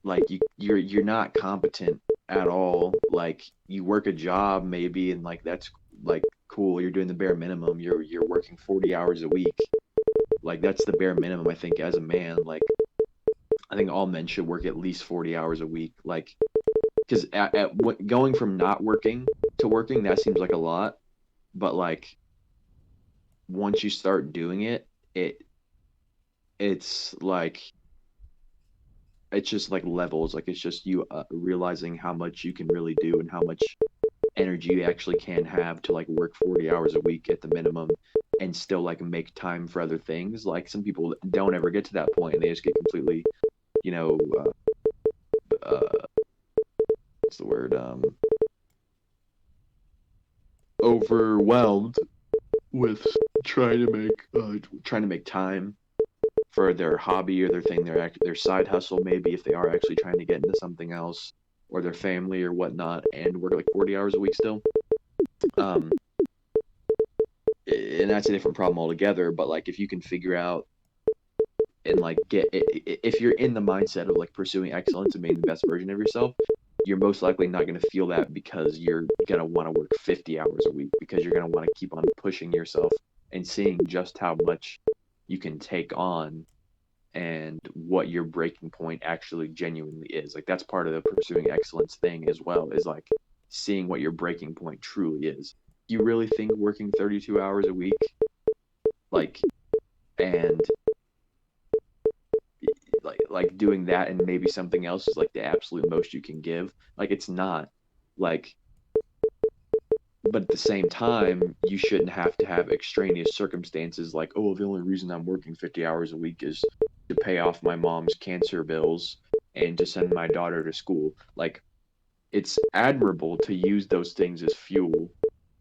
like you're not competent at all. Like you work a job maybe, and like that's like cool. You're doing the bare minimum. You're working 40 hours a week. Like that's the bare minimum, I think, as a man. Like I think all men should work at least 40 hours a week. Like because going from not working to working, that seems like a lot. But like once you start doing it, it it's like it's just like levels. Like it's just you realizing how much you can really do and how much energy you actually can have to like work 40 hours a week at the minimum and still like make time for other things. Like some people don't ever get to that point and they just get completely, you know, what's the word? Overwhelmed with trying to make time for their hobby or their thing, their side hustle, maybe if they are actually trying to get into something else, or their family or whatnot, and work like 40 hours a week still. Um, and that's a different problem altogether. But like, if you can figure out and like if you're in the mindset of like pursuing excellence and being the best version of yourself, you're most likely not going to feel that because you're going to want to work 50 hours a week because you're going to want to keep on pushing yourself and seeing just how much you can take on and what your breaking point actually genuinely is. Like that's part of the pursuing excellence thing as well, is like seeing what your breaking point truly is. You really think working 32 hours a week, like, and like doing that and maybe something else is like the absolute most you can give? Like it's not. Like, but at the same time, you shouldn't have to have extraneous circumstances like, oh, the only reason I'm working 50 hours a week is to pay off my mom's cancer bills and to send my daughter to school. Like, it's admirable to use those things as fuel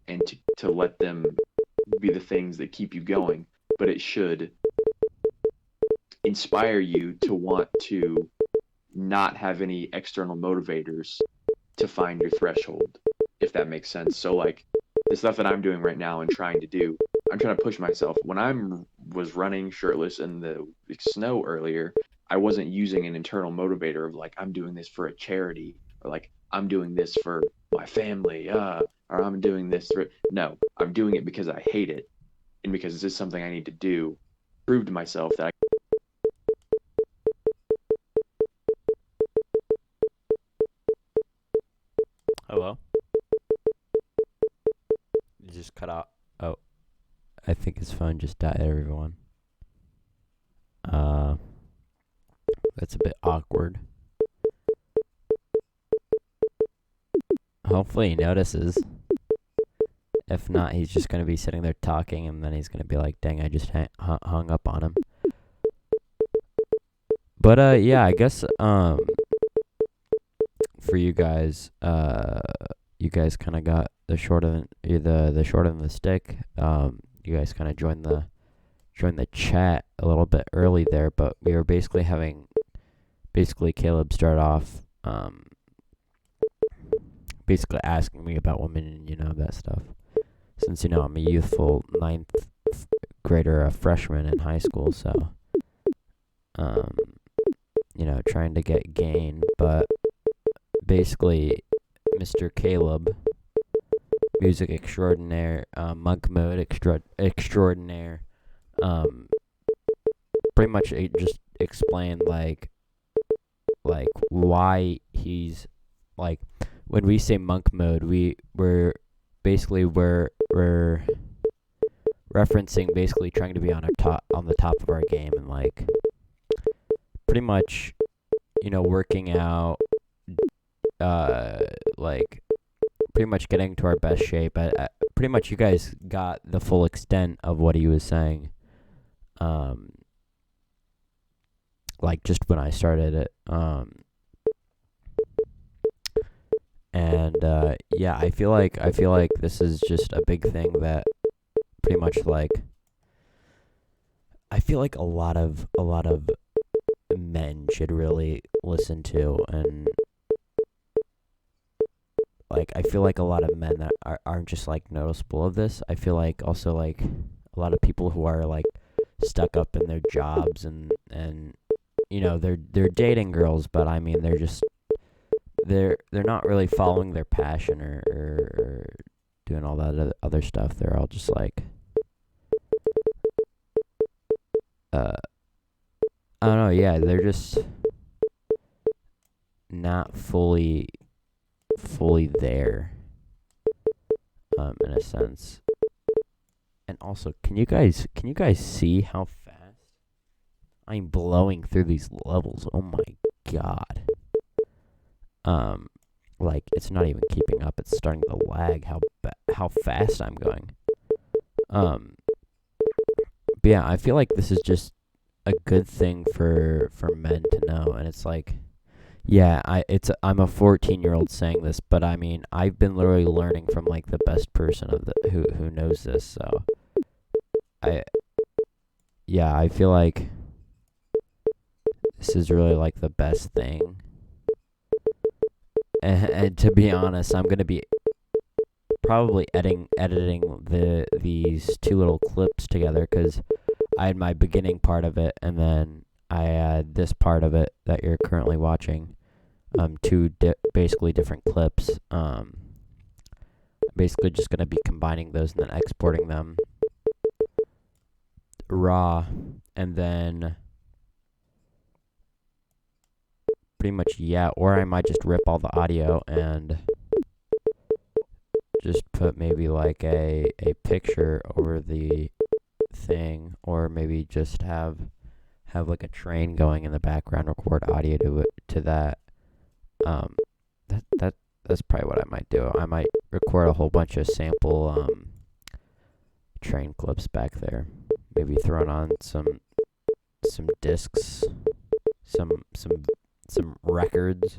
and to let them be the things that keep you going, but it should inspire you to want to not have any external motivators to find your threshold, if that makes sense. So like the stuff that I'm doing right now and trying to do, I'm trying to push myself. When I was running shirtless in the snow earlier, I wasn't using an internal motivator of like I'm doing this for a charity or like I'm doing this for my family, or I'm doing this for no, I'm doing it because I hate it and because this is something I need to do, prove to myself that Hello? You just cut out. Oh, I think his phone just died, everyone. Uh, that's a bit awkward. hopefully he notices. If not, he's just gonna be sitting there talking, and then he's gonna be like, "Dang, I just hung up on him." But yeah, I guess for you guys kind of got the short of the short end of the stick. You guys kind of joined the chat a little bit early there, but we were basically Caleb started off basically asking me about women and that stuff. Since I'm a youthful ninth grader, a freshman in high school, so um trying to get gain, but basically Mr. Caleb, music extraordinaire, monk mode extraordinaire, pretty much just explained like why he's like, when we say monk mode, we're referencing basically trying to be on the top of our game, and like pretty much working out, like pretty much getting to our best shape. Pretty much you guys got the full extent of what he was saying, like just when I started it, and yeah, I feel like this is just a big thing that pretty much like I feel like a lot of men should really listen to, and like I feel like a lot of men that aren't just like noticeable of this. I feel like also like a lot of people who are like stuck up in their jobs, and they're dating girls, but I mean they're not really following their passion, or doing all that other stuff. They're all just like I don't know, yeah, they're just not fully there, in a sense. And also, can you guys see how fast I'm blowing through these levels? Oh my god. Like it's not even keeping up. It's starting to lag how fast I'm going. But yeah, I feel like this is just a good thing for men to know, and it's like, yeah, I'm a 14-year-old saying this, but I mean, I've been literally learning from like the best person who knows this. So I I feel like this is really like the best thing. And to be honest, I'm gonna be probably editing these two little clips together, because I had my beginning part of it, and then I had this part of it that you're currently watching. Two basically different clips. Basically just gonna be combining those and then exporting them raw, and then pretty much, yeah, or I might just rip all the audio and just put maybe like a picture over the thing, or maybe just have like a train going in the background, record audio to that. That's probably what I might do. I might record a whole bunch of sample train clips back there. Maybe throwing on some discs, some records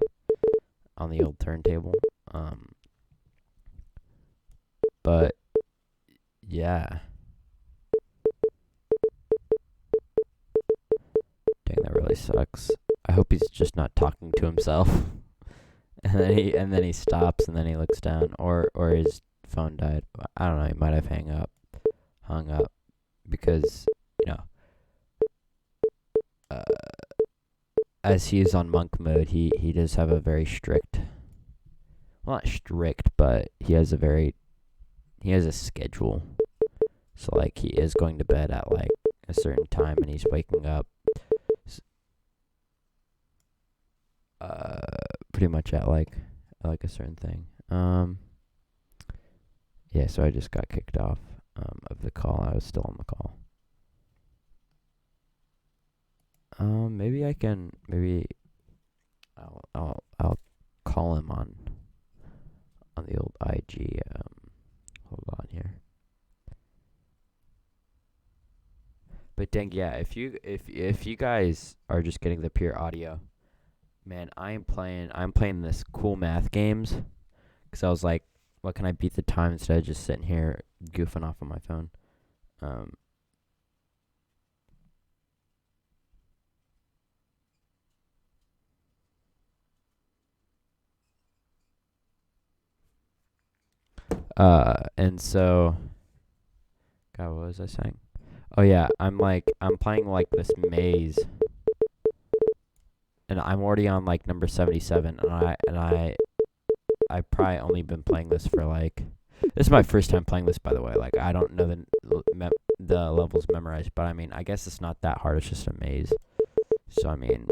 on the old turntable. But yeah. Dang, that really sucks. I hope he's just not talking to himself. and then he stops, and then he looks down, or his phone died. I don't know, he might have hung up, because as he is on monk mode, he does have a very strict, well, not strict, but he has a schedule. So like he is going to bed at like a certain time, and he's waking up pretty much at like a certain thing. Yeah, so I just got kicked off of the call. I was still on the call. Maybe I'll call him on the old IG. Hold on here. But dang, yeah, if you guys are just getting the pure audio, man, I'm playing this cool math games because I was like, what can I beat the time instead of just sitting here goofing off on my phone. Um, and so, God, what was I saying? Oh yeah, I'm playing like this maze, and I'm already on like number 77, I probably only been playing this for like, this is my first time playing this, by the way. Like, I don't know the levels memorized, but I mean, I guess it's not that hard. It's just a maze. So I mean,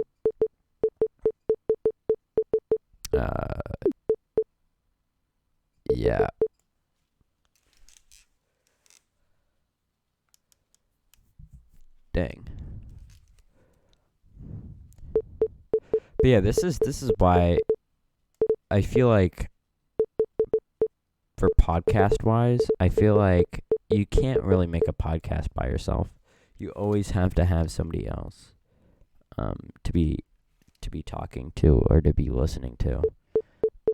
uh, yeah, dang. But yeah, this is why I feel like for podcast wise, I feel like you can't really make a podcast by yourself. You always have to have somebody else to be talking to or to be listening to.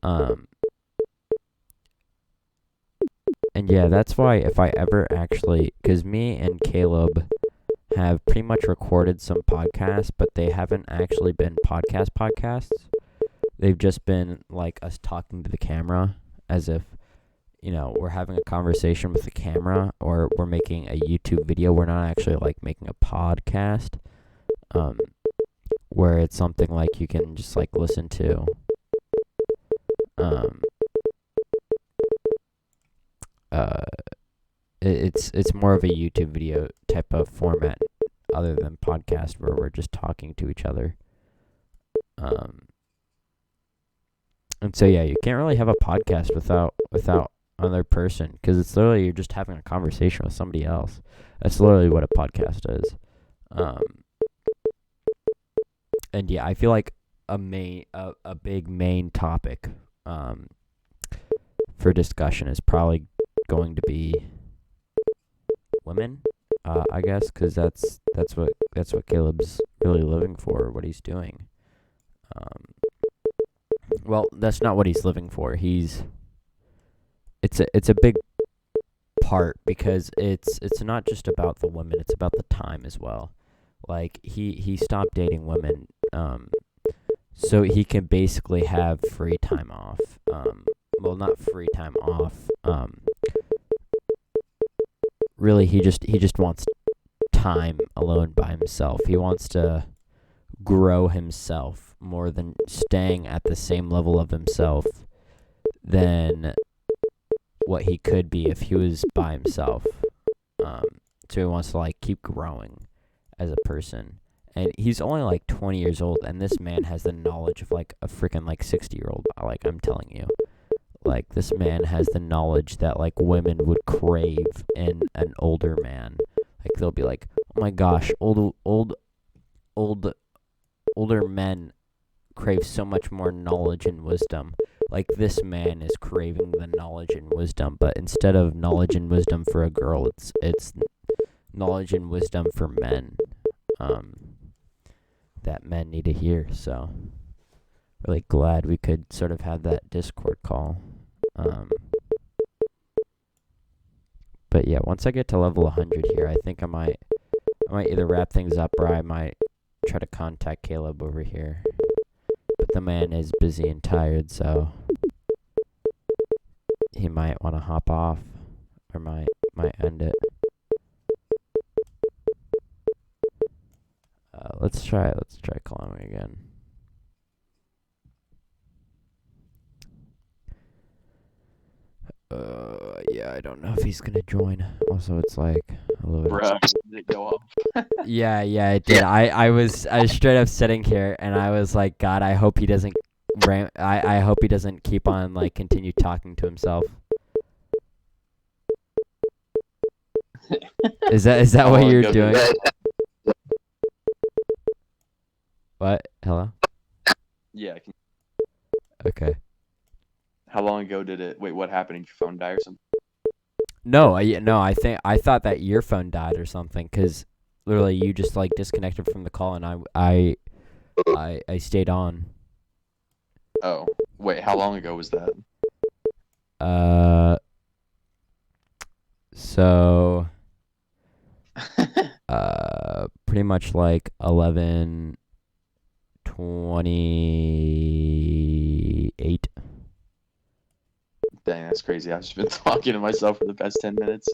Um and yeah, that's why if I ever actually, cuz me and Caleb have pretty much recorded some podcasts, but they haven't actually been podcasts. They've just been like us talking to the camera as if, we're having a conversation with the camera or we're making a YouTube video. We're not actually like making a podcast, where it's something like you can just like listen to. Um, uh, it's more of a YouTube video type of format other than podcast where we're just talking to each other. And so yeah, you can't really have a podcast without another person because it's literally you're just having a conversation with somebody else. That's literally what a podcast is. Um, and yeah, I feel like a big main topic for discussion is probably going to be women. I guess because that's what Caleb's really living for, what he's doing. Well, that's not what he's living for. It's a big part because it's not just about the women, it's about the time as well. Like he stopped dating women so he can basically have free time off. Well, not free time off. Really he just wants time alone by himself. He wants to grow himself more than staying at the same level of himself than what he could be if he was by himself. So he wants to like keep growing as a person. And he's only like 20 years old, and this man has the knowledge of like a freaking like 60-year-old. Like I'm telling you, like this man has the knowledge that like women would crave in an older man. Like they'll be like, oh my gosh, older men crave so much more knowledge and wisdom. Like this man is craving the knowledge and wisdom, but instead of knowledge and wisdom for a girl, it's knowledge and wisdom for men. That men need to hear. So really glad we could sort of have that Discord call. But yeah, once I get to level 100 here, I think I might either wrap things up or I might try to contact Caleb over here. But the man is busy and tired, so he might want to hop off or might end it. Let's try calling him again. Yeah, I don't know if he's gonna join. Also, it's like a little bit. Bruh, did it go off? Yeah, it did. I was straight up sitting here and I was like, God, I hope he doesn't I hope he doesn't keep on like continue talking to himself. Is that what you're doing? What? Hello? Yeah. Okay. How long ago did it? Wait, what happened? Did your phone die or something? No, I thought that your phone died or something because literally you just like disconnected from the call and I stayed on. Oh, wait, how long ago was that? Uh, so pretty much like 11:28. Dang, that's crazy. I've just been talking to myself for the past 10 minutes.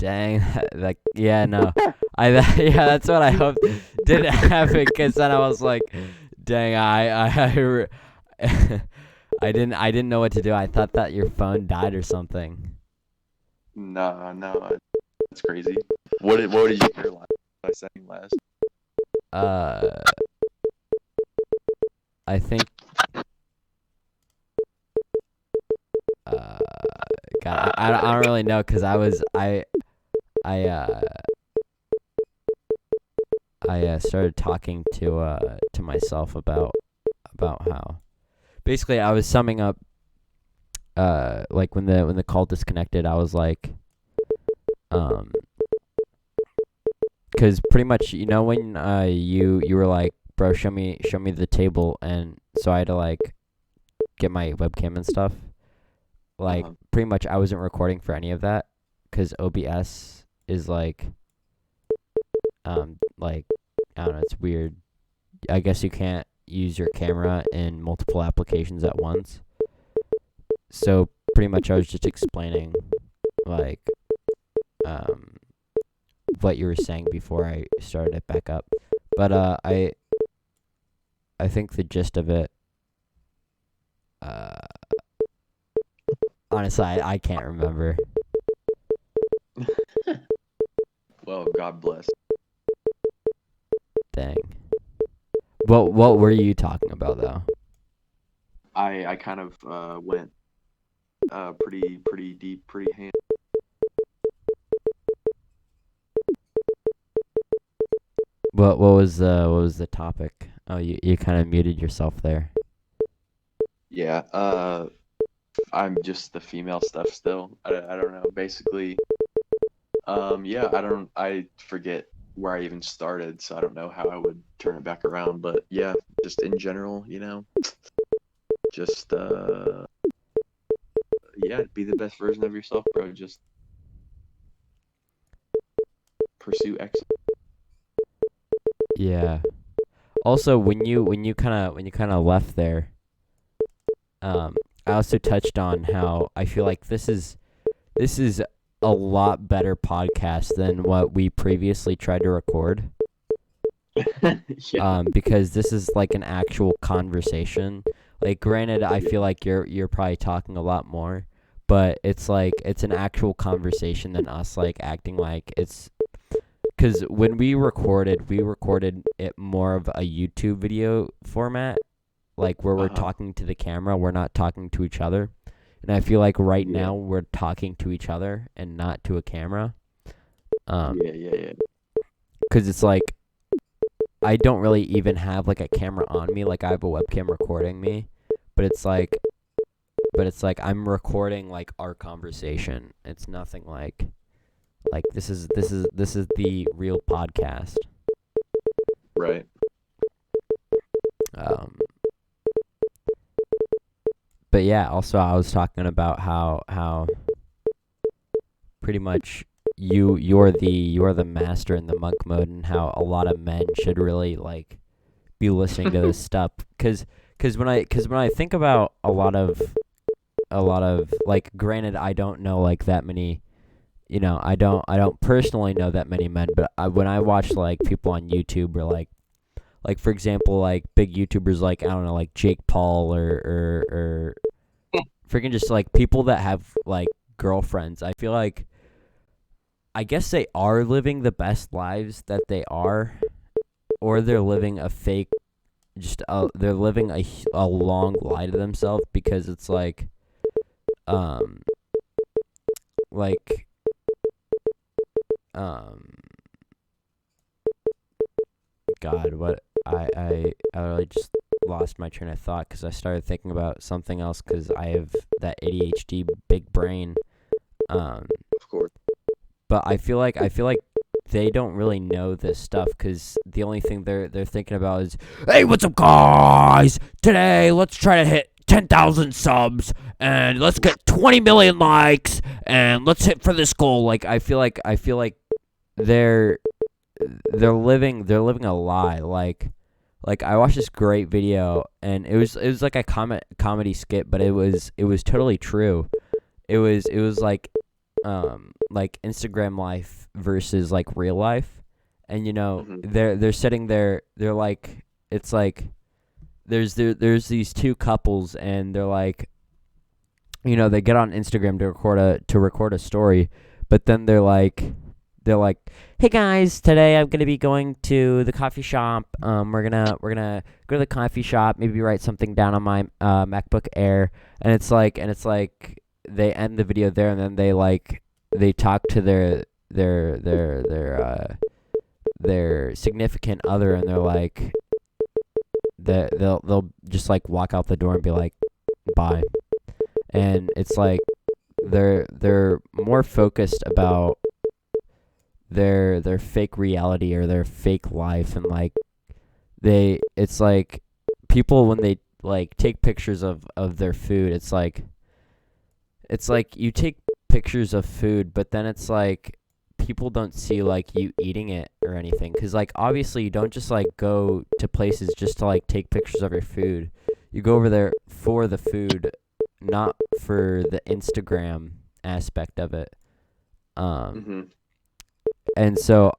Dang, like yeah, no, yeah, that's what I hoped didn't happen because then I was like, dang, I didn't know what to do. I thought that your phone died or something. No, no, that's crazy. What did you hear last? What I saying last? Uh, I think uh, God, I don't really know because I started talking to myself about how basically I was summing up like when the call disconnected I was like um because pretty much when you were like bro show me the table and so I had to like get my webcam and stuff like Uh-huh. pretty much I wasn't recording for any of that because OBS is like I don't know it's weird I guess you can't use your camera in multiple applications at once. So pretty much I was just explaining like um what you were saying before I started it back up. But I think the gist of it uh honestly I can't remember. Well, God bless. Dang. What were you talking about though? I kind of went pretty deep, pretty hand. What was the topic? Oh, you kind of muted yourself there. Yeah, I'm just the female stuff still. I don't know. Basically, yeah, I forget where I even started, so I don't know how I would turn it back around. But yeah, just in general, just yeah, be the best version of yourself, bro. Just pursue excellence. Yeah. Also, when you kind of left there, I also touched on how I feel like this is a lot better podcast than what we previously tried to record. Yeah, Because this is like an actual conversation. Like, granted, I feel like you're probably talking a lot more, but it's like it's an actual conversation than us like acting like it's. Because when we recorded it more of a YouTube video format, like where we're uh-huh. talking to the camera, we're not talking to each other. And I feel like right Yeah, now we're talking to each other and not to a camera. Um, yeah. because it's like I don't really even have like a camera on me. Like I have a webcam recording me, but it's like I'm recording like our conversation. It's nothing like this is the real podcast. Right. Um, but yeah, also I was talking about how pretty much you're the master in the monk mode and how a lot of men should really like be listening to this stuff cuz when I think about a lot of like granted I don't know like that many I don't personally know that many men but when I watch like people on YouTube or like for example like big YouTubers like I don't know like Jake Paul or freaking just like people that have like girlfriends I feel like I guess they are living the best lives that they are, or they're living a fake. They're living a long lie to themselves because it's um, like, um, God, what I really just lost my train of thought because I started thinking about something else because I have that ADHD big brain. Um, Of course. but I feel like they don't really know this stuff because the only thing they're thinking about is, hey, what's up, guys? Today, let's try to hit 10,000 subs and let's get 20 million likes and let's hit for this goal. Like I feel like they're they're living a lie. Like I watched this great video and it was like a comedy skit, but it was totally true. It was like Instagram life versus like real life. And Hmm. they're sitting there, they're like, it's like there's these two couples and they're like, they get on Instagram to record a story, but then they're like, "Hey guys, today I'm gonna be going to the coffee shop. We're gonna go to the coffee shop. Maybe write something down on my MacBook Air." And it's like they end the video there, and then they talk to their significant other, and they're like, they'll just like walk out the door and be like, "Bye." And it's like they're more focused about their fake reality or their fake life, and like it's like people when they like take pictures of their food, it's like you take pictures of food, but then it's like people don't see like you eating it or anything, because like obviously you don't just like go to places just to like take pictures of your food. You go over there for the food, not for the Instagram aspect of it. um Hmm. and so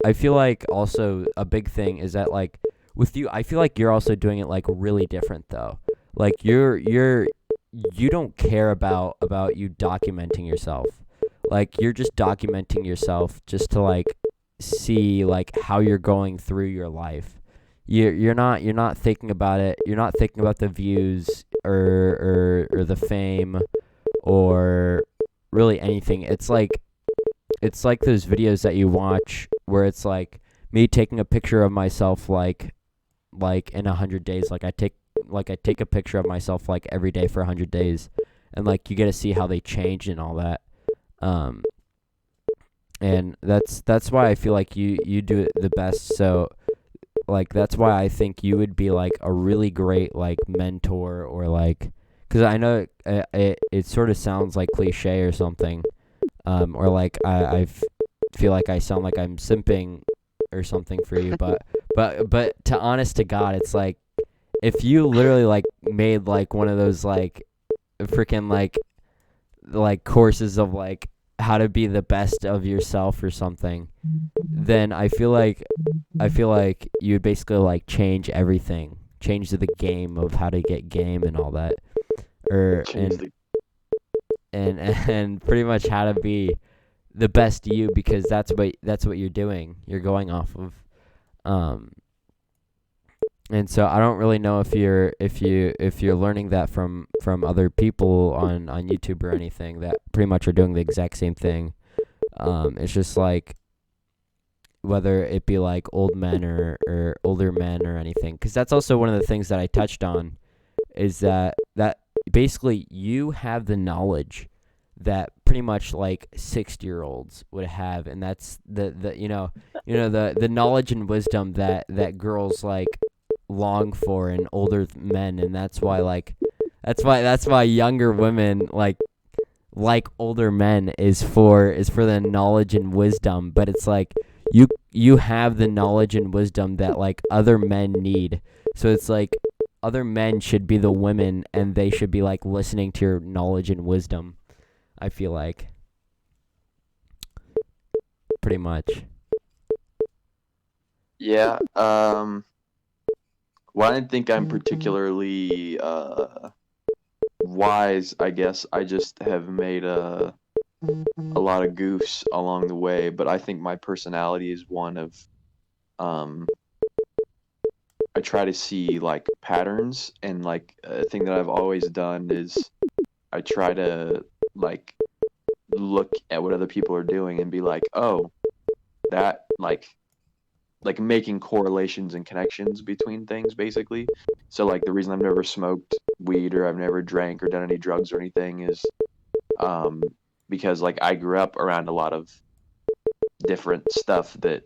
I feel like also a big thing is that like with you, I feel like you're also doing it like really different though. Like you don't care about you documenting yourself. Like you're just documenting yourself just to like see like how you're going through your life. You're not thinking about it. You're not thinking about the views or the fame or really anything. It's like those videos that you watch where it's like me taking a picture of myself like in 100 days. Like I take a picture of myself like every day for 100 days, and like you get to see how they change and all that. Um, and that's why I feel like you do it the best. So like that's why I think you would be like a really great like mentor, or like, because I know it sort of sounds like cliche or something, or like feel like I sound like I'm simping or something for you, but to honest to God, it's like if you literally like made like one of those like freaking like courses of like how to be the best of yourself or something, then I feel like you would basically like change everything, change the game of how to get game and all that, or Change and the. and and pretty much how to be the best you, because that's what you're doing. You're going off of. Um, and so I don't really know if you're learning that from other people on YouTube or anything that pretty much are doing the exact same thing. It's just like whether it be like old men or older men or anything, because that's also one of the things that I touched on, is that basically you have the knowledge that pretty much like 60-year-olds would have, and that's the knowledge and wisdom that girls like long for in older men, and that's why younger women like older men is for the knowledge and wisdom. But it's like you have the knowledge and wisdom that like other men need, so it's like other men should be the women and they should be like listening to your knowledge and wisdom, I feel like, pretty much. Yeah. Well, I didn't think I'm particularly wise. I guess I just have made a lot of goofs along the way, but I think my personality is one of um I try to see like patterns, and like a thing that I've always done is I try to like look at what other people are doing and be like, "Oh, that like like making correlations and connections between things basically. So like the reason I've never smoked weed or I've never drank or done any drugs or anything is um because like I grew up around a lot of different stuff that,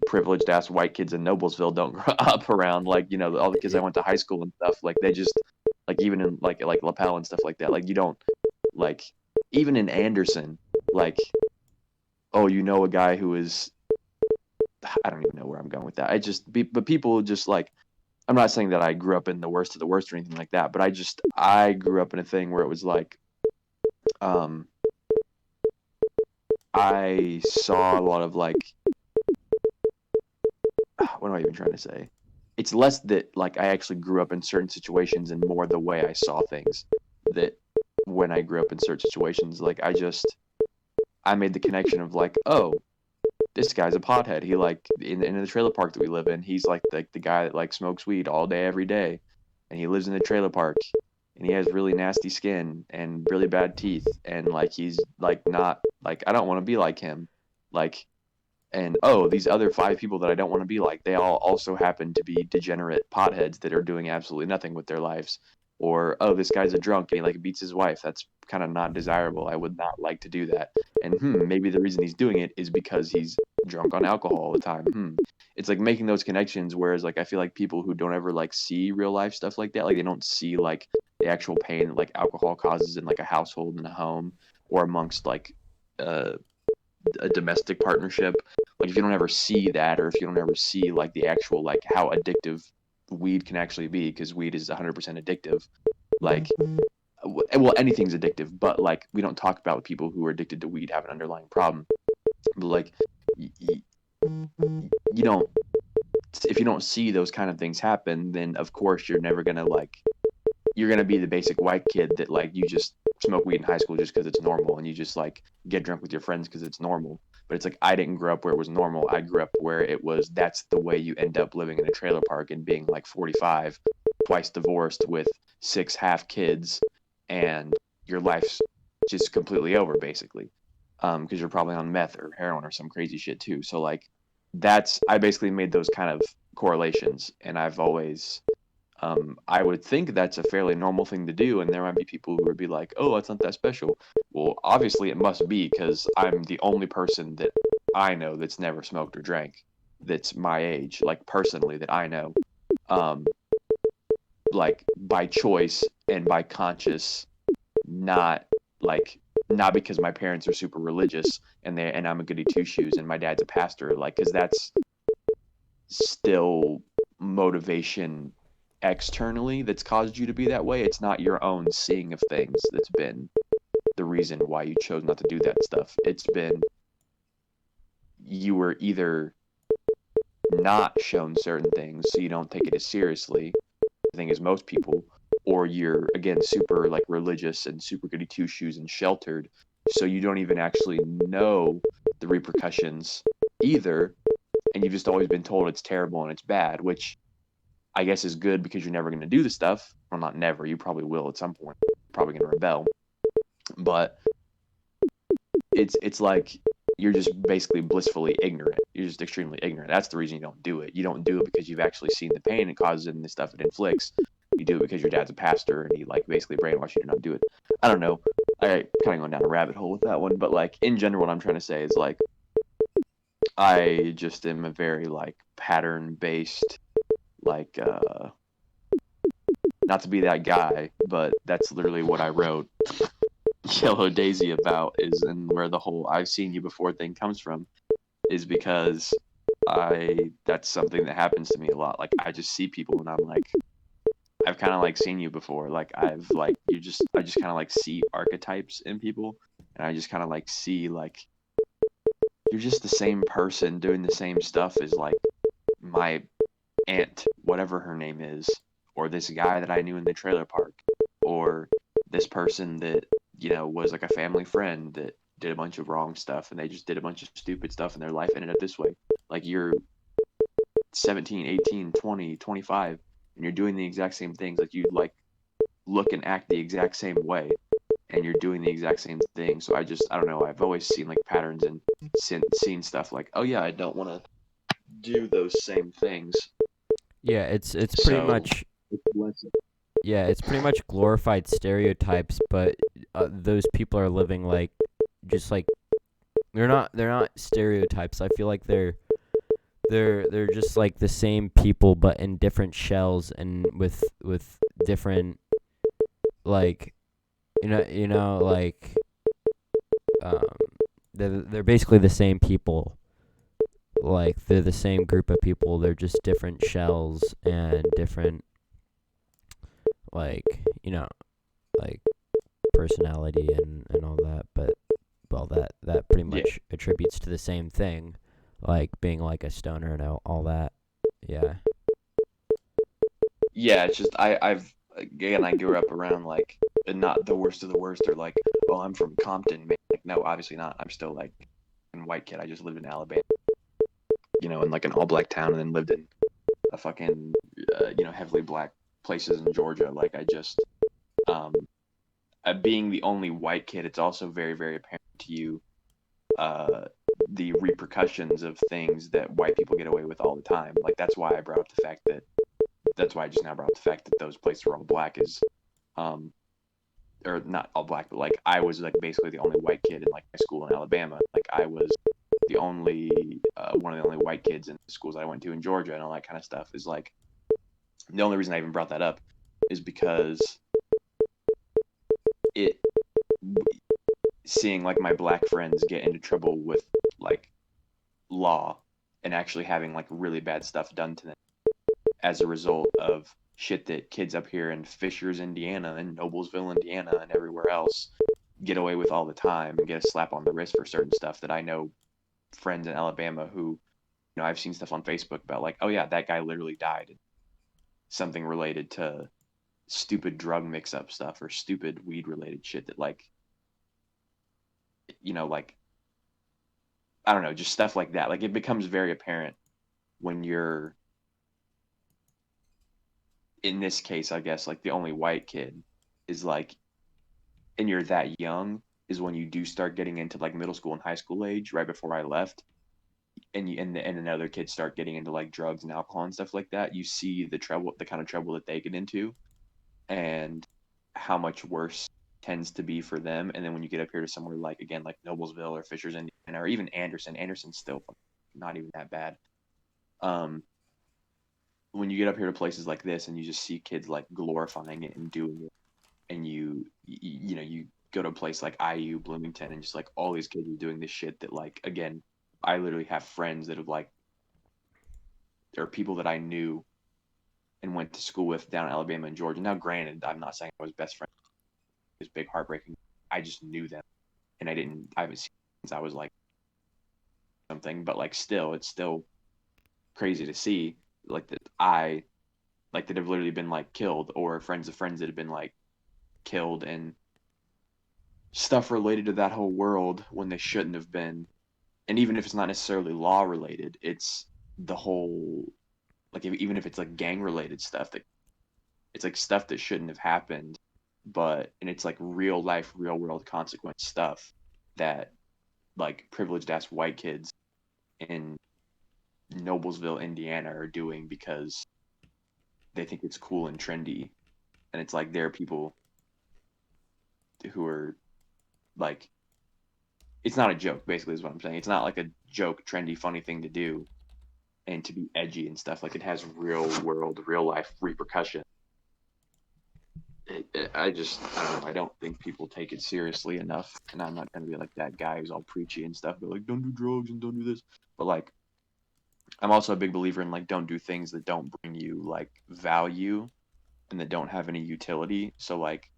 privileged ass white kids in Noblesville don't grow up around. Like, all the kids I went to high school and stuff, like they just like even in like lapel and stuff like that, like you don't like even in Anderson, like, oh, a guy who is, I don't even know where I'm going with that. But people just like, I'm not saying that I grew up in the worst of the worst or anything like that, but I grew up in a thing where it was like, um, I saw a lot of like, what am I even trying to say? It's less that like I actually grew up in certain situations and more the way I saw things, that when I grew up in certain situations, like I made the connection of like, oh, this guy's a pothead. He like in the trailer park that we live in, he's like the guy that like smokes weed all day every day, and he lives in the trailer park, and he has really nasty skin and really bad teeth, and like he's like not like, I don't want to be like him, like, and oh, these other 5 people that I don't want to be like, they all also happen to be degenerate potheads that are doing absolutely nothing with their lives. Or, oh, this guy's a drunk and he like beats his wife. That's kind of not desirable. I would not like to do that. And maybe the reason he's doing it is because he's drunk on alcohol all the time. It's like making those connections. Whereas like I feel like people who don't ever like see real life stuff like that, like they don't see like the actual pain that like alcohol causes in like a household and a home or amongst like uh, a domestic partnership. Like if you don't ever see that, or if you don't ever see like the actual like how addictive weed can actually be, because weed is 100% addictive. Like, well, anything's addictive, but like we don't talk about people who are addicted to weed have an underlying problem. But like you don't, if you don't see those kind of things happen, then of course you're never gonna like, you're gonna be the basic white kid that like you just smoke weed in high school just because it's normal, and you just like get drunk with your friends because it's normal. But it's like I didn't grow up where it was normal. I grew up where it was, that's the way you end up living in a trailer park and being like 45, twice divorced with 6 half kids, and your life's just completely over basically, because you're probably on meth or heroin or some crazy shit too. So like I basically made those kind of correlations, and I've always I would think that's a fairly normal thing to do, and there might be people who would be like, "Oh, it's not that special." Well, obviously it must be, because I'm the only person that I know that's never smoked or drank, that's my age, like personally that I know, um, like by choice and by conscious, not like not because my parents are super religious and I'm a goody two shoes and my dad's a pastor, like, because that's still motivation externally that's caused you to be that way. It's not your own seeing of things that's been the reason why you chose not to do that stuff. It's been, you were either not shown certain things so you don't take it as seriously, I think, as most people, or you're again super like religious and super goody two shoes and sheltered, so you don't even actually know the repercussions either, and you've just always been told it's terrible and it's bad, which I guess is good because you're never going to do the stuff. Well, not never. You probably will at some point. You're probably going to rebel, but it's like you're just basically blissfully ignorant. You're just extremely ignorant. That's the reason you don't do it. You don't do it because you've actually seen the pain it causes and the stuff it inflicts. You do it because your dad's a pastor and he like basically brainwashed you to not do it. I don't know. I kind of going down a rabbit hole with that one, but like in general, what I'm trying to say is like I just am a very like pattern based, like not to be that guy, but that's literally what I wrote Yellow Daisy about, is, and where the whole I've seen you before thing comes from, is because that's something that happens to me a lot. Like I just see people and I'm like, I've kind of like seen you before. Like I've like, I just kind of like see archetypes in people, and I just kind of like see like you're just the same person doing the same stuff as like my aunt, whatever her name is, or this guy that I knew in the trailer park, or this person that, was like a family friend that did a bunch of wrong stuff and they just did a bunch of stupid stuff and their life ended up this way. Like you're 17, 18, 20, 25, and you're doing the exact same things. Like you like look and act the exact same way. and you're doing the exact same thing. So I don't know. I've always seen like patterns and seen stuff like, oh yeah, I don't want to do those same things. Yeah, it's pretty So much it's less. yeah, it's pretty much glorified stereotypes, but those people are living like just like they're not stereotypes. I feel like they're just like the same people but in different shells and with different like like um they're basically the same people. Like they're the same group of people. They're just different shells and different like like personality and all that. But well, that pretty Yeah, much attributes to the same thing, like being like a stoner and all that. Yeah. yeah. It's just I've again I grew up around like not the worst of the worst or like, oh, I'm from Compton, man. Like no, obviously not. I'm still like a white kid. I just lived in Alabama, in like an all black town, and then lived in a fucking heavily black places in Georgia. Like I just um being the only white kid, it's also very very apparent to you uh the repercussions of things that white people get away with all the time. Like that's why I just now brought up the fact that those places were all black is um or not all black, but like I was like basically the only white kid in like my school in Alabama. Like I was the only one of the only white kids in the schools I went to in Georgia and all that kind of stuff. Is like the only reason I even brought that up is because it seeing like my black friends get into trouble with like law and actually having like really bad stuff done to them as a result of shit that kids up here in Fishers, Indiana, and Noblesville, Indiana, and everywhere else get away with all the time and get a slap on the wrist for certain stuff that I know friends in Alabama who, I've seen stuff on Facebook about like, oh yeah, that guy literally died. Something related to stupid drug mix up stuff or stupid weed related shit that like, like, I don't know, just stuff like that. Like it becomes very apparent when you're, in this case, I guess, like the only white kid is like, and you're that young is when you do start getting into like middle school and high school age, right before I left, and then other kids start getting into like drugs and alcohol and stuff like that. You see the kind of trouble that they get into, and how much worse tends to be for them. And then when you get up here to somewhere like again like Noblesville or Fishers, Indiana, or even Anderson's still not even that bad. Um, when you get up here to places like this and you just see kids like glorifying it and doing it, and you go to a place like IU, Bloomington, and just like all these kids are doing this shit that like again, I literally have friends that have like, or people that I knew and went to school with down in Alabama and Georgia. Now, granted, I'm not saying I was best friends. It was big heartbreaking. I just knew them, and I haven't seen them since I was like something, but like still, it's still crazy to see like that have literally been like killed, or friends of friends that have been like killed and stuff related to that whole world when they shouldn't have been. And even if it's not necessarily law related, it's the whole like even if it's like gang related stuff that it's like stuff that shouldn't have happened, and it's like real life, real world consequence stuff that like privileged ass white kids in Noblesville, Indiana are doing because they think it's cool and trendy. And it's like there are people who are like, it's not a joke, basically, is what I'm saying. It's not like a joke, trendy, funny thing to do and to be edgy and stuff. Like it has real world, real life repercussions. I don't know. I don't think people take it seriously enough. And I'm not going to be like that guy who's all preachy and stuff, but like, don't do drugs and don't do this. But like, I'm also a big believer in like, don't do things that don't bring you like value and that don't have any utility. So like,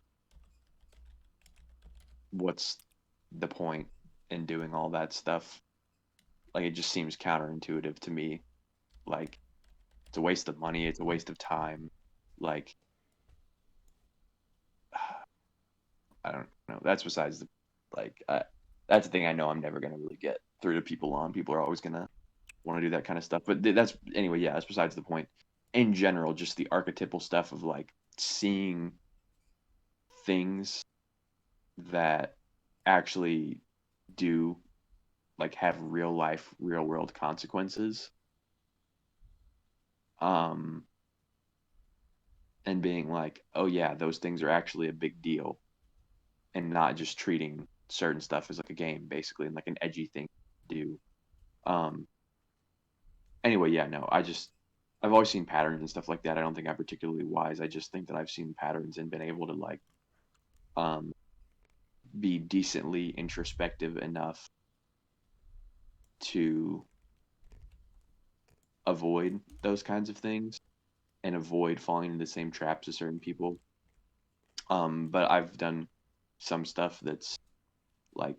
what's the point in doing all that stuff? Like, it just seems counterintuitive to me. Like, it's a waste of money. It's a waste of time. Like, I don't know. That's besides the like. That's the thing I know I'm never gonna really get through to people on. People are always gonna want to do that kind of stuff. But that's anyway. Yeah, that's besides the point. In general, just the archetypal stuff of like seeing things that actually do like have real life, real world consequences. Um, and being like, oh yeah, those things are actually a big deal, and not just treating certain stuff as like a game, basically, and like an edgy thing to do. Um, anyway, yeah, no, I've always seen patterns and stuff like that. I don't think I'm particularly wise. I just think that I've seen patterns and been able to like um be decently introspective enough to avoid those kinds of things and avoid falling into the same traps as certain people. But I've done some stuff that's like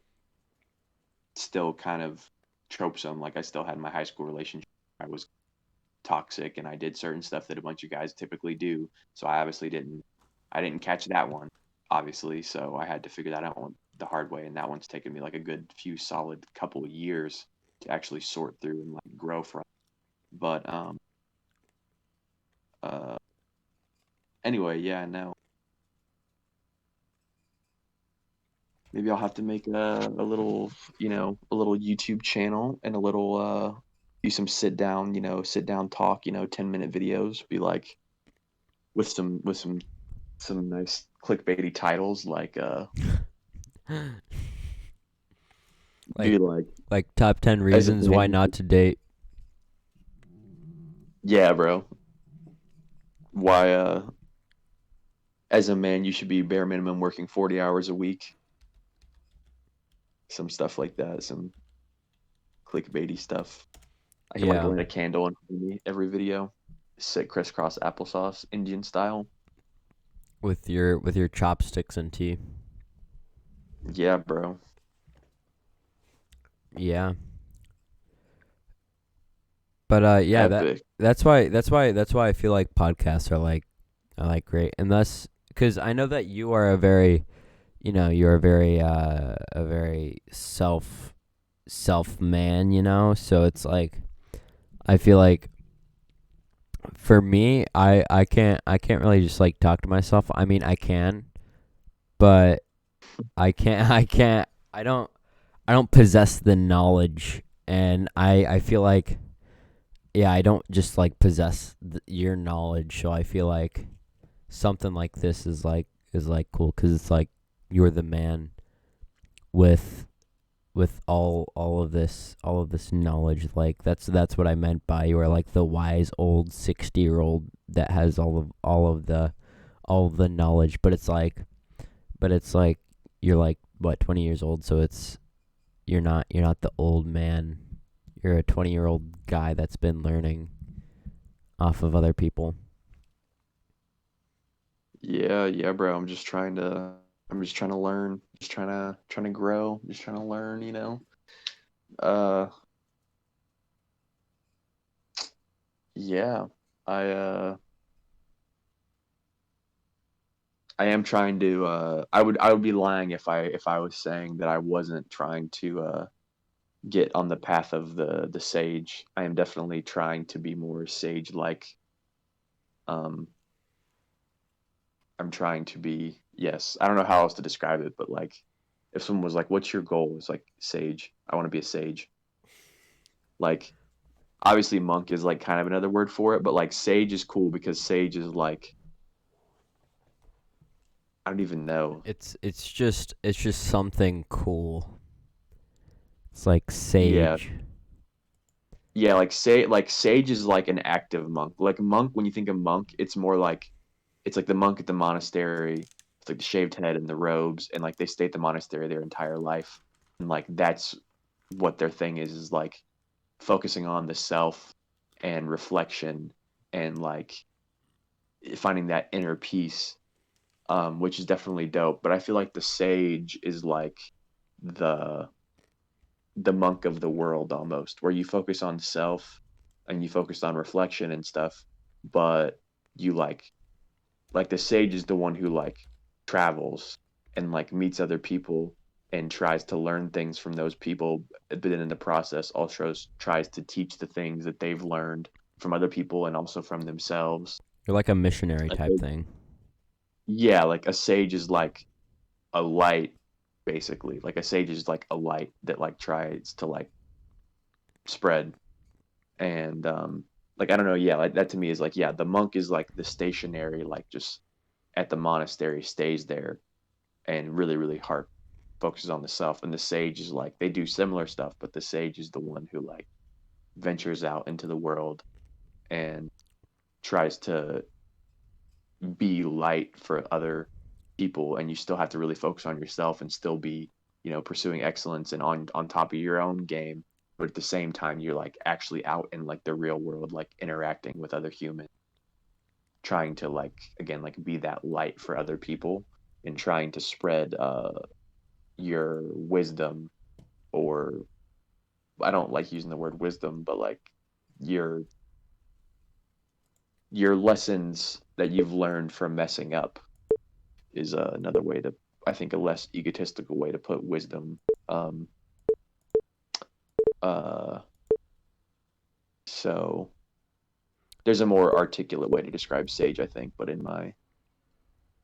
still kind of tropesome. Like I still had my high school relationship. I was toxic and I did certain stuff that a bunch of guys typically do. So I didn't catch that one, obviously. So I had to figure that out one the hard way. And that one's taken me like a good few solid couple of years to actually sort through and like grow from. But uh anyway, yeah, no. Maybe I'll have to make a little, a little YouTube channel and a little do some sit down talk, 10-minute videos, be like with some nice clickbaity titles like like be like like top 10 as a reasons why man, not to date. yeah, bro. Why as a man you should be bare minimum working 40 hours a week. Some stuff like that, some clickbaity stuff. I can like Yeah, light a candle in front of me every video. Sit crisscross applesauce, Indian style. with your chopsticks and tea. Yeah, bro. Yeah. But yeah, Epic. that's why I feel like podcasts are like great. And thus cuz I know that you are a very, you're a very self man, so it's like I feel like for me, I can't really just like talk to myself. I mean, I can, but I don't possess the knowledge, and I feel like, yeah, I don't just like possess your knowledge, so I feel like something like this is like cool cuz it's like you're the man with all of this knowledge. Like that's what I meant by you are like the wise old 60-year-old that has all of the knowledge, but it's like you're like what 20 years old, so you're not the old man. You're a 20-year-old guy that's been learning off of other people. Yeah, yeah, bro. I'm just trying to learn, just trying to grow, just trying to learn, Uh yeah. I I am trying to I would be lying if I was saying that I wasn't trying to get on the path of the sage. I am definitely trying to be more sage like. Um I'm trying to be, yes. I don't know how else to describe it, but like if someone was like, "What's your goal?" It's like sage. I want to be a sage. Like obviously monk is like kind of another word for it, but like sage is cool because sage is like I don't even know. It's just something cool. It's like Yeah. sage. Yeah, like sage is like an active monk. Like monk, when you think of monk, it's more like it's like the monk at the monastery. It's like the shaved head and the robes, and like they stay at the monastery their entire life. And like that's what their thing is like focusing on the self and reflection and like finding that inner peace, which is definitely dope. But I feel like the sage is like the the monk of the world almost, where you focus on self and you focus on reflection and stuff, but you like the sage is the one who like travels and like meets other people and tries to learn things from those people, but then in the process also tries to teach the things that they've learned from other people and also from themselves. You're like a missionary A type sage- thing. yeah, like a sage is like a light basically. Like a sage is like a light that like tries to like spread. And like I don't know, yeah, like that to me is like, yeah, the monk is like the stationary, like just at the monastery, stays there and really hard focuses on the self. And the sage is like they do similar stuff, but the sage is the one who like ventures out into the world and tries to be light for other people. And you still have to really focus on yourself and still be, pursuing excellence and on top of your own game. But at the same time, you're like actually out in like the real world, like interacting with other humans, trying to like again like be that light for other people and trying to spread your wisdom, or I don't like using the word wisdom, but like your your lessons that you've learned from messing up is another way to, I think, a less egotistical way to put wisdom. Um, uh, so there's a more articulate way to describe sage, I think, but in my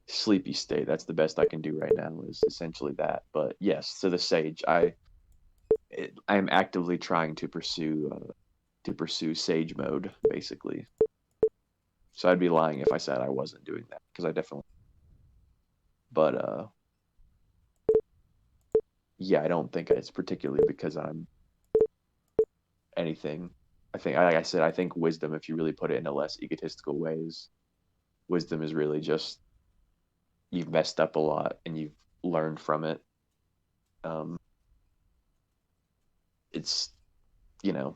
sleepy state, that's the best I can do right now is essentially that. But yes, so the sage, I am actively trying to pursue sage mode basically. So I'd be lying if I said I wasn't doing that because I definitely. But yeah, I don't think it's particularly because I'm anything. I think, like I said, I think wisdom, if you really put it in a less egotistical ways, wisdom is really just you've messed up a lot and you've learned from it. Um, it's you know,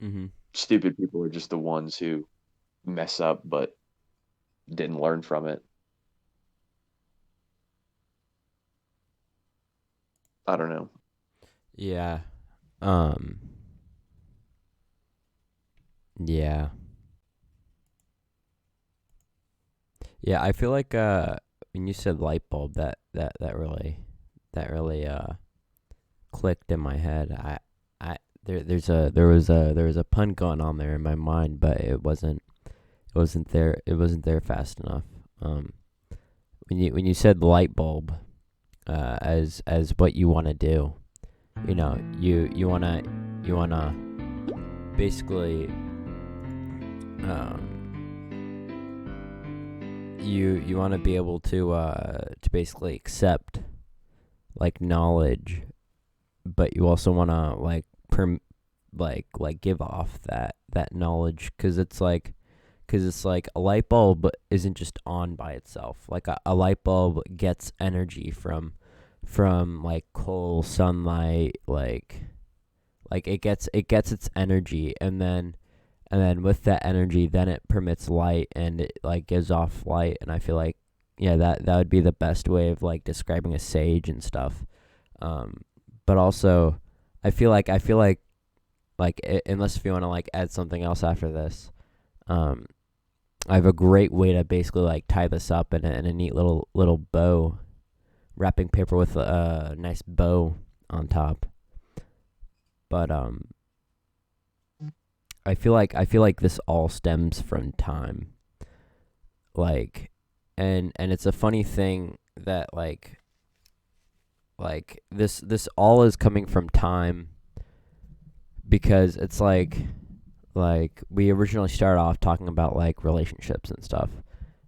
Mm-hmm. stupid people are just the ones who mess up but didn't learn from it. I don't know. Yeah. Um. Yeah. Yeah. I feel like when you said light bulb, that really clicked in my head. There was a pun going on there in my mind, but it wasn't there fast enough. Um. When you said light bulb, as what you want to do, you wanna basically you want to be able to basically accept like knowledge, but you also want to like give off that knowledge, because it's like a light bulb isn't just on by itself. Like a light bulb gets energy from like coal, sunlight, like it gets its energy, and then with that energy, then it permits light, and it like gives off light. And I feel like, yeah, that would be the best way of like describing a sage and stuff. But also, I feel like unless if you want to like add something else after this, um, I have a great way to basically like tie this up in a neat little bow, wrapping paper with a nice bow on top. But I feel like this all stems from time. Like, and it's a funny thing that this all is coming from time, because it's like we originally started off talking about like relationships and stuff.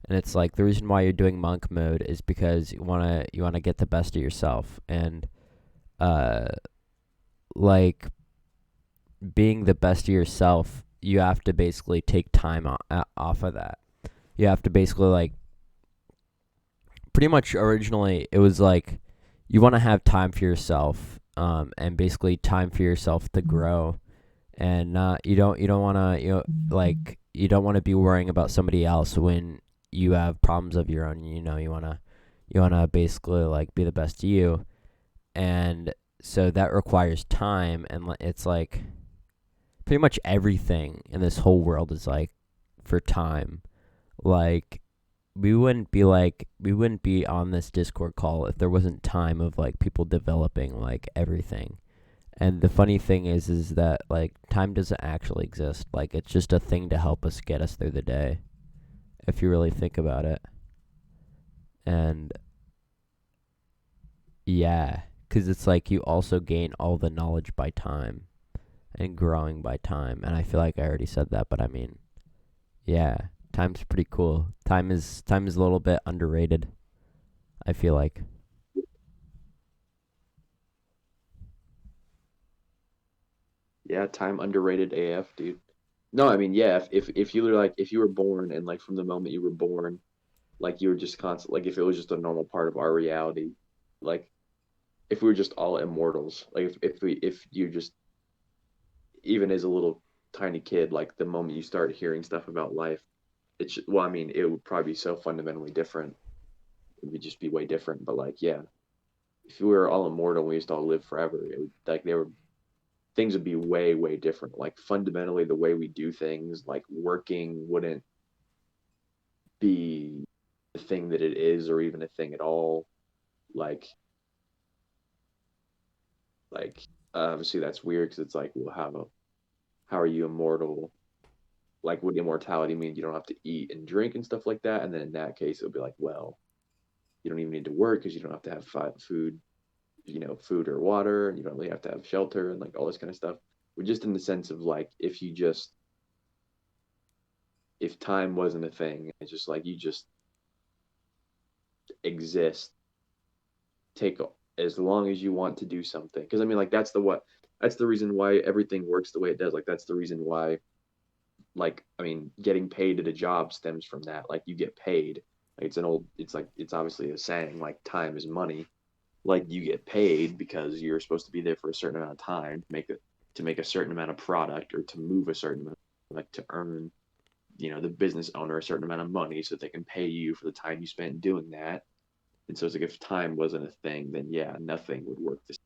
And it's like the reason why you're doing monk mode is because you wanna get the best of yourself. And uh like being the best of yourself, you have to basically take time off of that. You have to basically like pretty much originally it was like you want to have time for yourself, and basically time for yourself to grow. And not you don't want to like you don't want to be worrying about somebody else when you have problems of your own. You want to basically like be the best of you. And so that requires time, and it's like pretty much everything in this whole world is like for time. Like we wouldn't be on this Discord call if there wasn't time of like people developing like everything. And the funny thing is that like time doesn't actually exist. Like it's just a thing to help us get us through the day, if you really think about it. And Yeah, because it's like you also gain all the knowledge by time and growing by time. And I feel like I already said that, but I mean, yeah, time's pretty cool. Time is a little bit underrated, I feel like. Yeah, time underrated AF, dude. No, I mean, yeah, if you were like if you were born and like from the moment you were born, like you were just constant like if it was just a normal part of our reality, like if we were just all immortals, like if you just even as a little tiny kid, like the moment you start hearing stuff about life, it's well, I mean, it would probably be so fundamentally different. It would just be way different. But like, yeah, if we were all immortal and we used to all live forever, it would like they were things would be way, way different. Like fundamentally the way we do things, like working wouldn't be the thing that it is or even a thing at all. Like like obviously that's weird because it's like, well, how are you immortal? Like would immortality mean you don't have to eat and drink and stuff like that? And then in that case, it'll be like, well, you don't even need to work because you don't have to have food, food or water, and you don't really have to have shelter and like all this kind of stuff. But just in the sense of like, if time wasn't a thing, it's just like you just exist, take as long as you want to do something. Because I mean, like that's the reason why everything works the way it does. Like that's the reason why like I mean getting paid at a job stems from that. Like you get paid, like it's obviously a saying like time is money. Like you get paid because you're supposed to be there for a certain amount of time to make a certain amount of product or to move a certain amount, like to earn the business owner a certain amount of money so that they can pay you for the time you spent doing that. And so it's like if time wasn't a thing, then yeah, nothing would work this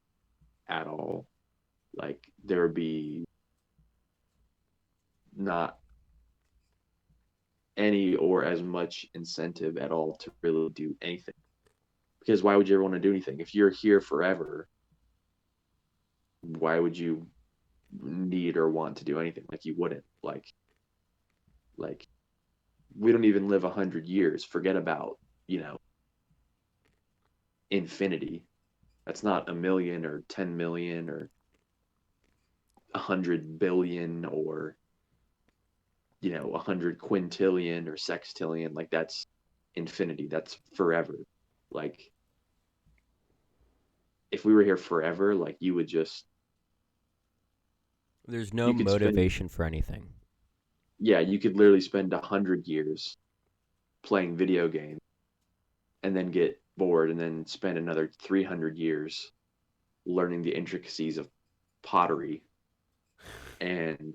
at all. Like there would be not any or as much incentive at all to really do anything. Because why would you ever want to do anything? If you're here forever, why would you need or want to do anything? Like you wouldn't. Like we don't even live 100 years. Forget about, you know, infinity. That's not a million or 10 million or 100 billion or, 100 quintillion or sextillion. Like that's infinity. That's forever. Like if we were here forever, like There's no you could spend, motivation for anything. yeah, you could literally spend 100 years playing video games and then get bored and then spend another 300 years learning the intricacies of pottery and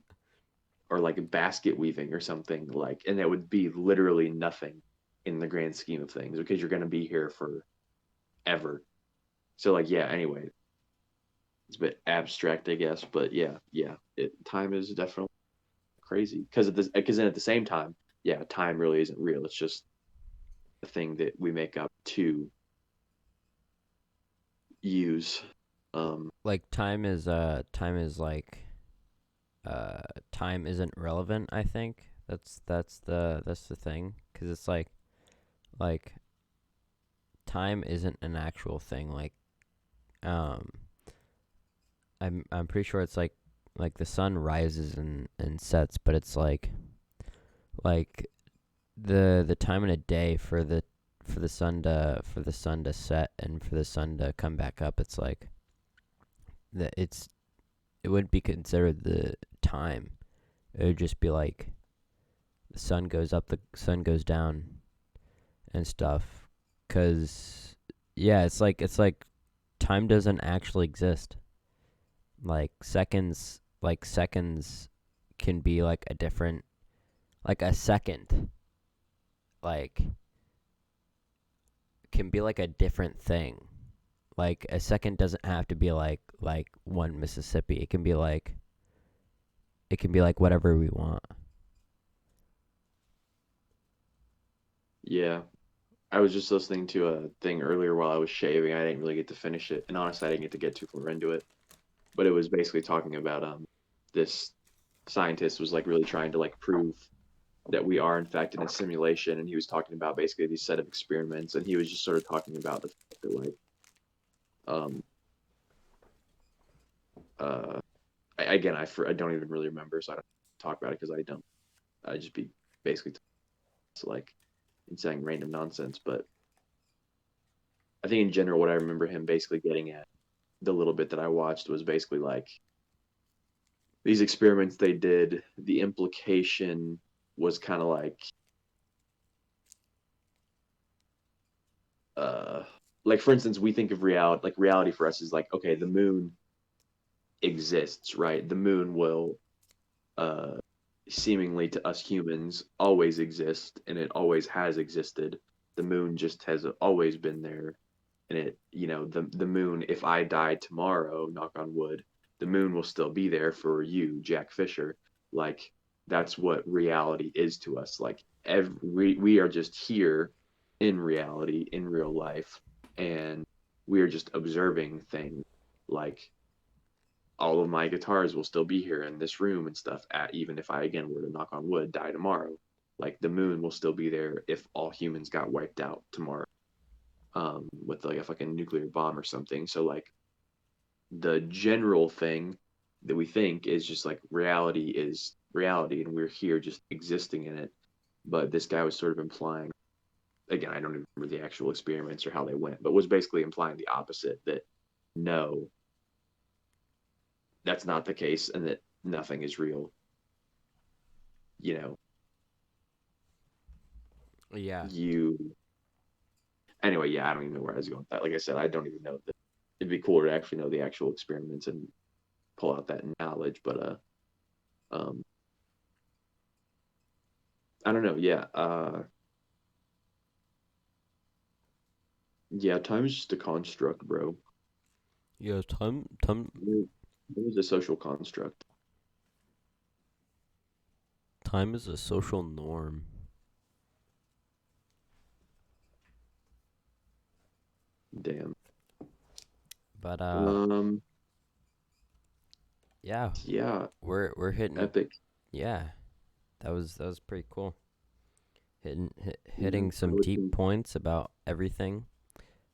or like basket weaving or something like, and that would be literally nothing in the grand scheme of things because you're going to be here forever. So like, yeah, anyway, it's a bit abstract, I guess, but yeah, time is definitely crazy because then at the same time, yeah, time really isn't real. It's just a thing that we make up to use. Like time is like uh time isn't relevant, I think. That's the thing cuz it's like time isn't an actual thing. Like um I'm pretty sure it's like the sun rises and sets, but it's like the time in a day for the sun to set and for the sun to come back up. It's like that it wouldn't be considered the time. It would just be like the sun goes up, the sun goes down and stuff. Cause yeah, it's like time doesn't actually exist. Like seconds can be like a different, like a second like can be like a different thing. Like a second doesn't have to be like one Mississippi. It can be like whatever we want. Yeah, I was just listening to a thing earlier while I was shaving. I didn't really get to finish it, and honestly, I didn't get to get too far into it. But it was basically talking about this scientist was like really trying to like prove that we are in fact in a simulation, and he was talking about basically these set of experiments, and he was just sort of talking about the fact that like Um, uh, again, I don't even really remember, so I don't talk about it because I don't. I just be basically like and saying random nonsense. But I think in general, what I remember him basically getting at the little bit that I watched was basically like these experiments they did. The implication was kind of uh, like for instance, we think of reality like reality for us is like okay, the moon exists, right? The moon will uh, seemingly to us humans always exist and it always has existed. The moon just has always been there. And it, the moon, if I die tomorrow, knock on wood, the moon will still be there for you, Jack Fisher. Like that's what reality is to us. Like we are just here in reality, in real life, and we are just observing things like all of my guitars will still be here in this room and stuff at even if I again were to knock on wood die tomorrow. Like the moon will still be there if all humans got wiped out tomorrow. With like a fucking nuclear bomb or something. So like the general thing that we think is just like reality is reality and we're here just existing in it. But this guy was sort of implying again, I don't even remember the actual experiments or how they went, but was basically implying the opposite that no, that's not the case and that nothing is real. You know, Yeah. you anyway, yeah, I don't even know where I was going with that. Like I said, I don't even know that it'd be cooler to actually know the actual experiments and pull out that knowledge, but um I don't know, yeah. Yeah, time is just a construct, bro. Yeah, time It was a social construct. time is a social norm. Damn. But Um, yeah, yeah, we're hitting epic. yeah. That was pretty cool. Yeah, Hitting I some would deep think points about everything,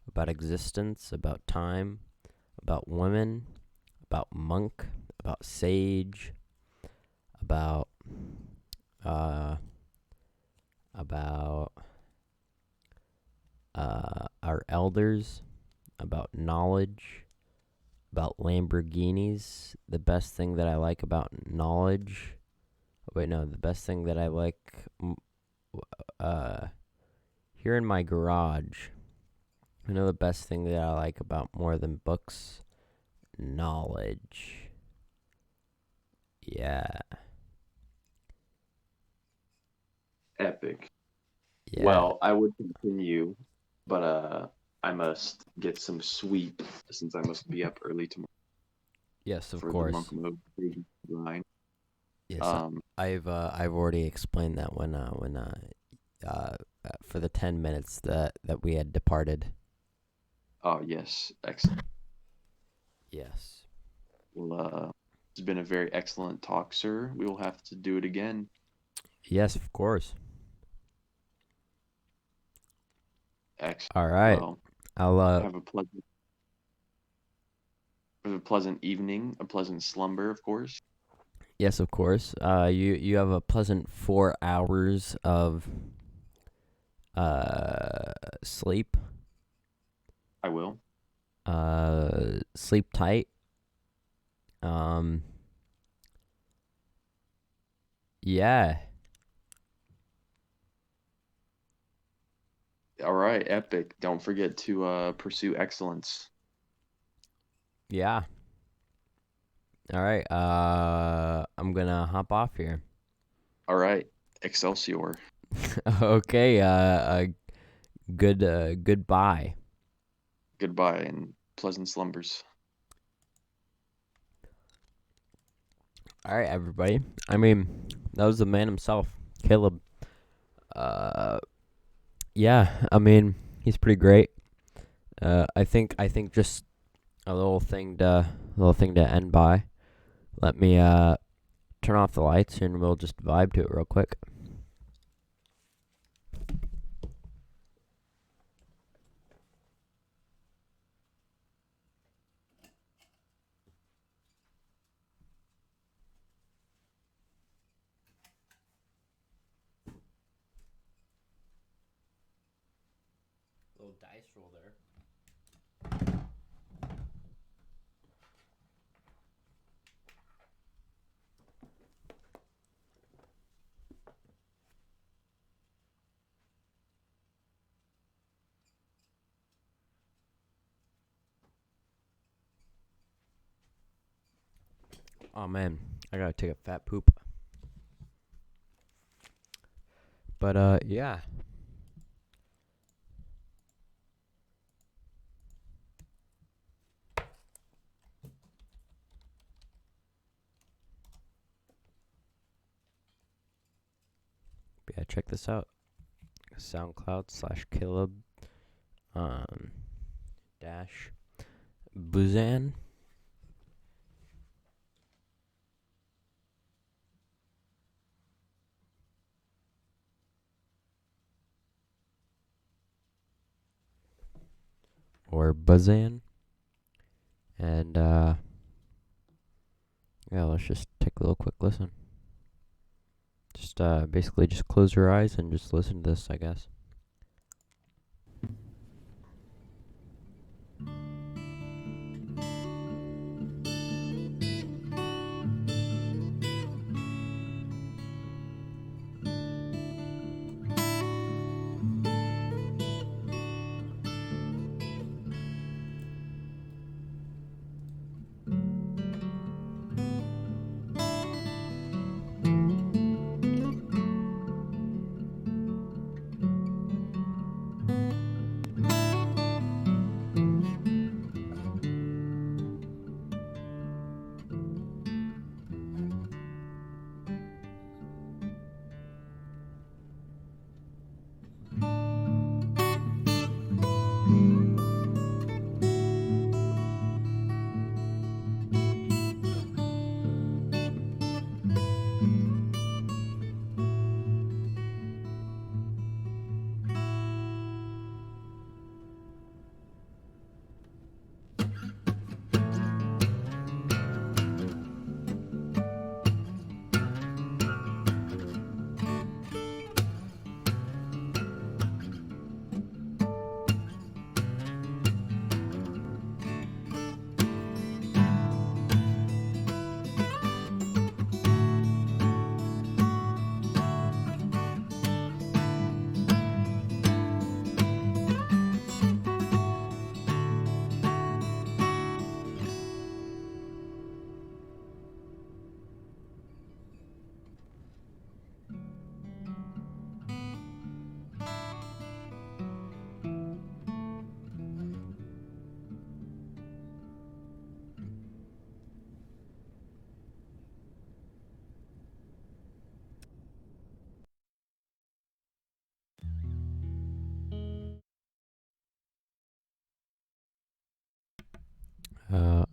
about existence, about time, about women, about monk, about sage, about uh about our elders, about knowledge, about Lamborghinis. The best thing that I like about knowledge. Wait, no, the best thing that I like uh here in my garage. You know the best thing that I like about more than books? Knowledge. Yeah. epic. Yeah. Well, I would continue, but I must get some sleep since I must be up early tomorrow Yes, of for the monk course. mode line. Yes, Um, I've already explained that uh for the 10 minutes that we had departed. oh yes, excellent. Yes. Well, it's been a very excellent talk, sir. We will have to do it again. Yes, of course. Excellent. All right. Well, I'll have a pleasant evening, a pleasant slumber, of course. yes, of course. You have a pleasant 4 hours of sleep. I will. Sleep tight. Um yeah. All right, epic. Don't forget to pursue excellence. Yeah. All right. I'm going to hop off here. All right, Excelsior. Okay. Goodbye. Goodbye and pleasant slumbers. All right, everybody. I mean, that was the man himself, Caleb. Uh, yeah. I mean, he's pretty great. I think just a little thing to end by. Let me turn off the lights and we'll just vibe to it real quick. Little dice roll there. Oh man, I gotta take a fat poop. But yeah. Yeah, check this out. SoundCloud/Kalab dash Buzan. Or Buzzan. And yeah, let's just take a little quick listen. Just basically just close your eyes and just listen to this, I guess.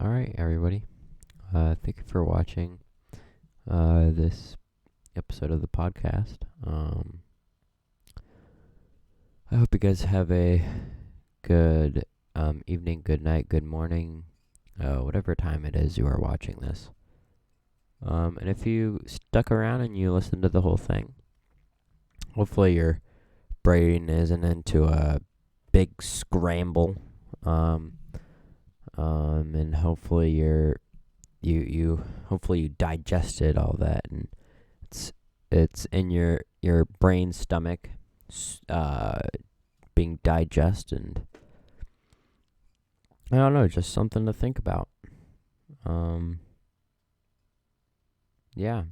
Alright, everybody. Thank you for watching this episode of the podcast. I hope you guys have a good evening, good night, good morning, whatever time it is you are watching this. And if you stuck around and you listened to the whole thing, hopefully your brain isn't into a big scramble. And hopefully you hopefully you digested all that, and it's in your brain stomach being digested, and I don't know, just something to think about. Yeah,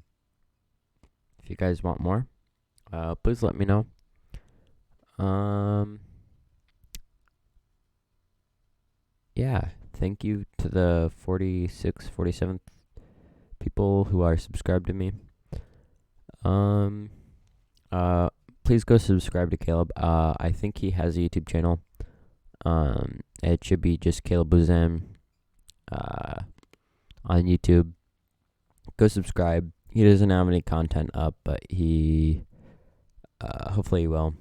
if you guys want more, please let me know. Yeah, thank you to the 46, 47 people who are subscribed to me. Please go subscribe to Kalab. I think he has a YouTube channel. It should be just Kalab Buzan, on YouTube. Go subscribe. He doesn't have any content up, but he, hopefully he will.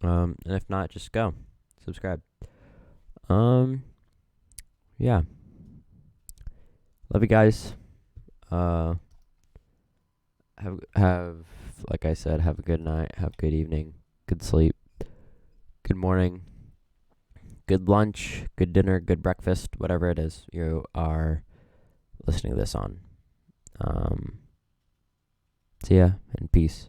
And if not, just go subscribe. Yeah. Love you guys. Have like I said, have a good night, have a good evening, good sleep, good morning, good lunch, good dinner, good breakfast, whatever it is you are listening to this on. Um, so yeah, and peace.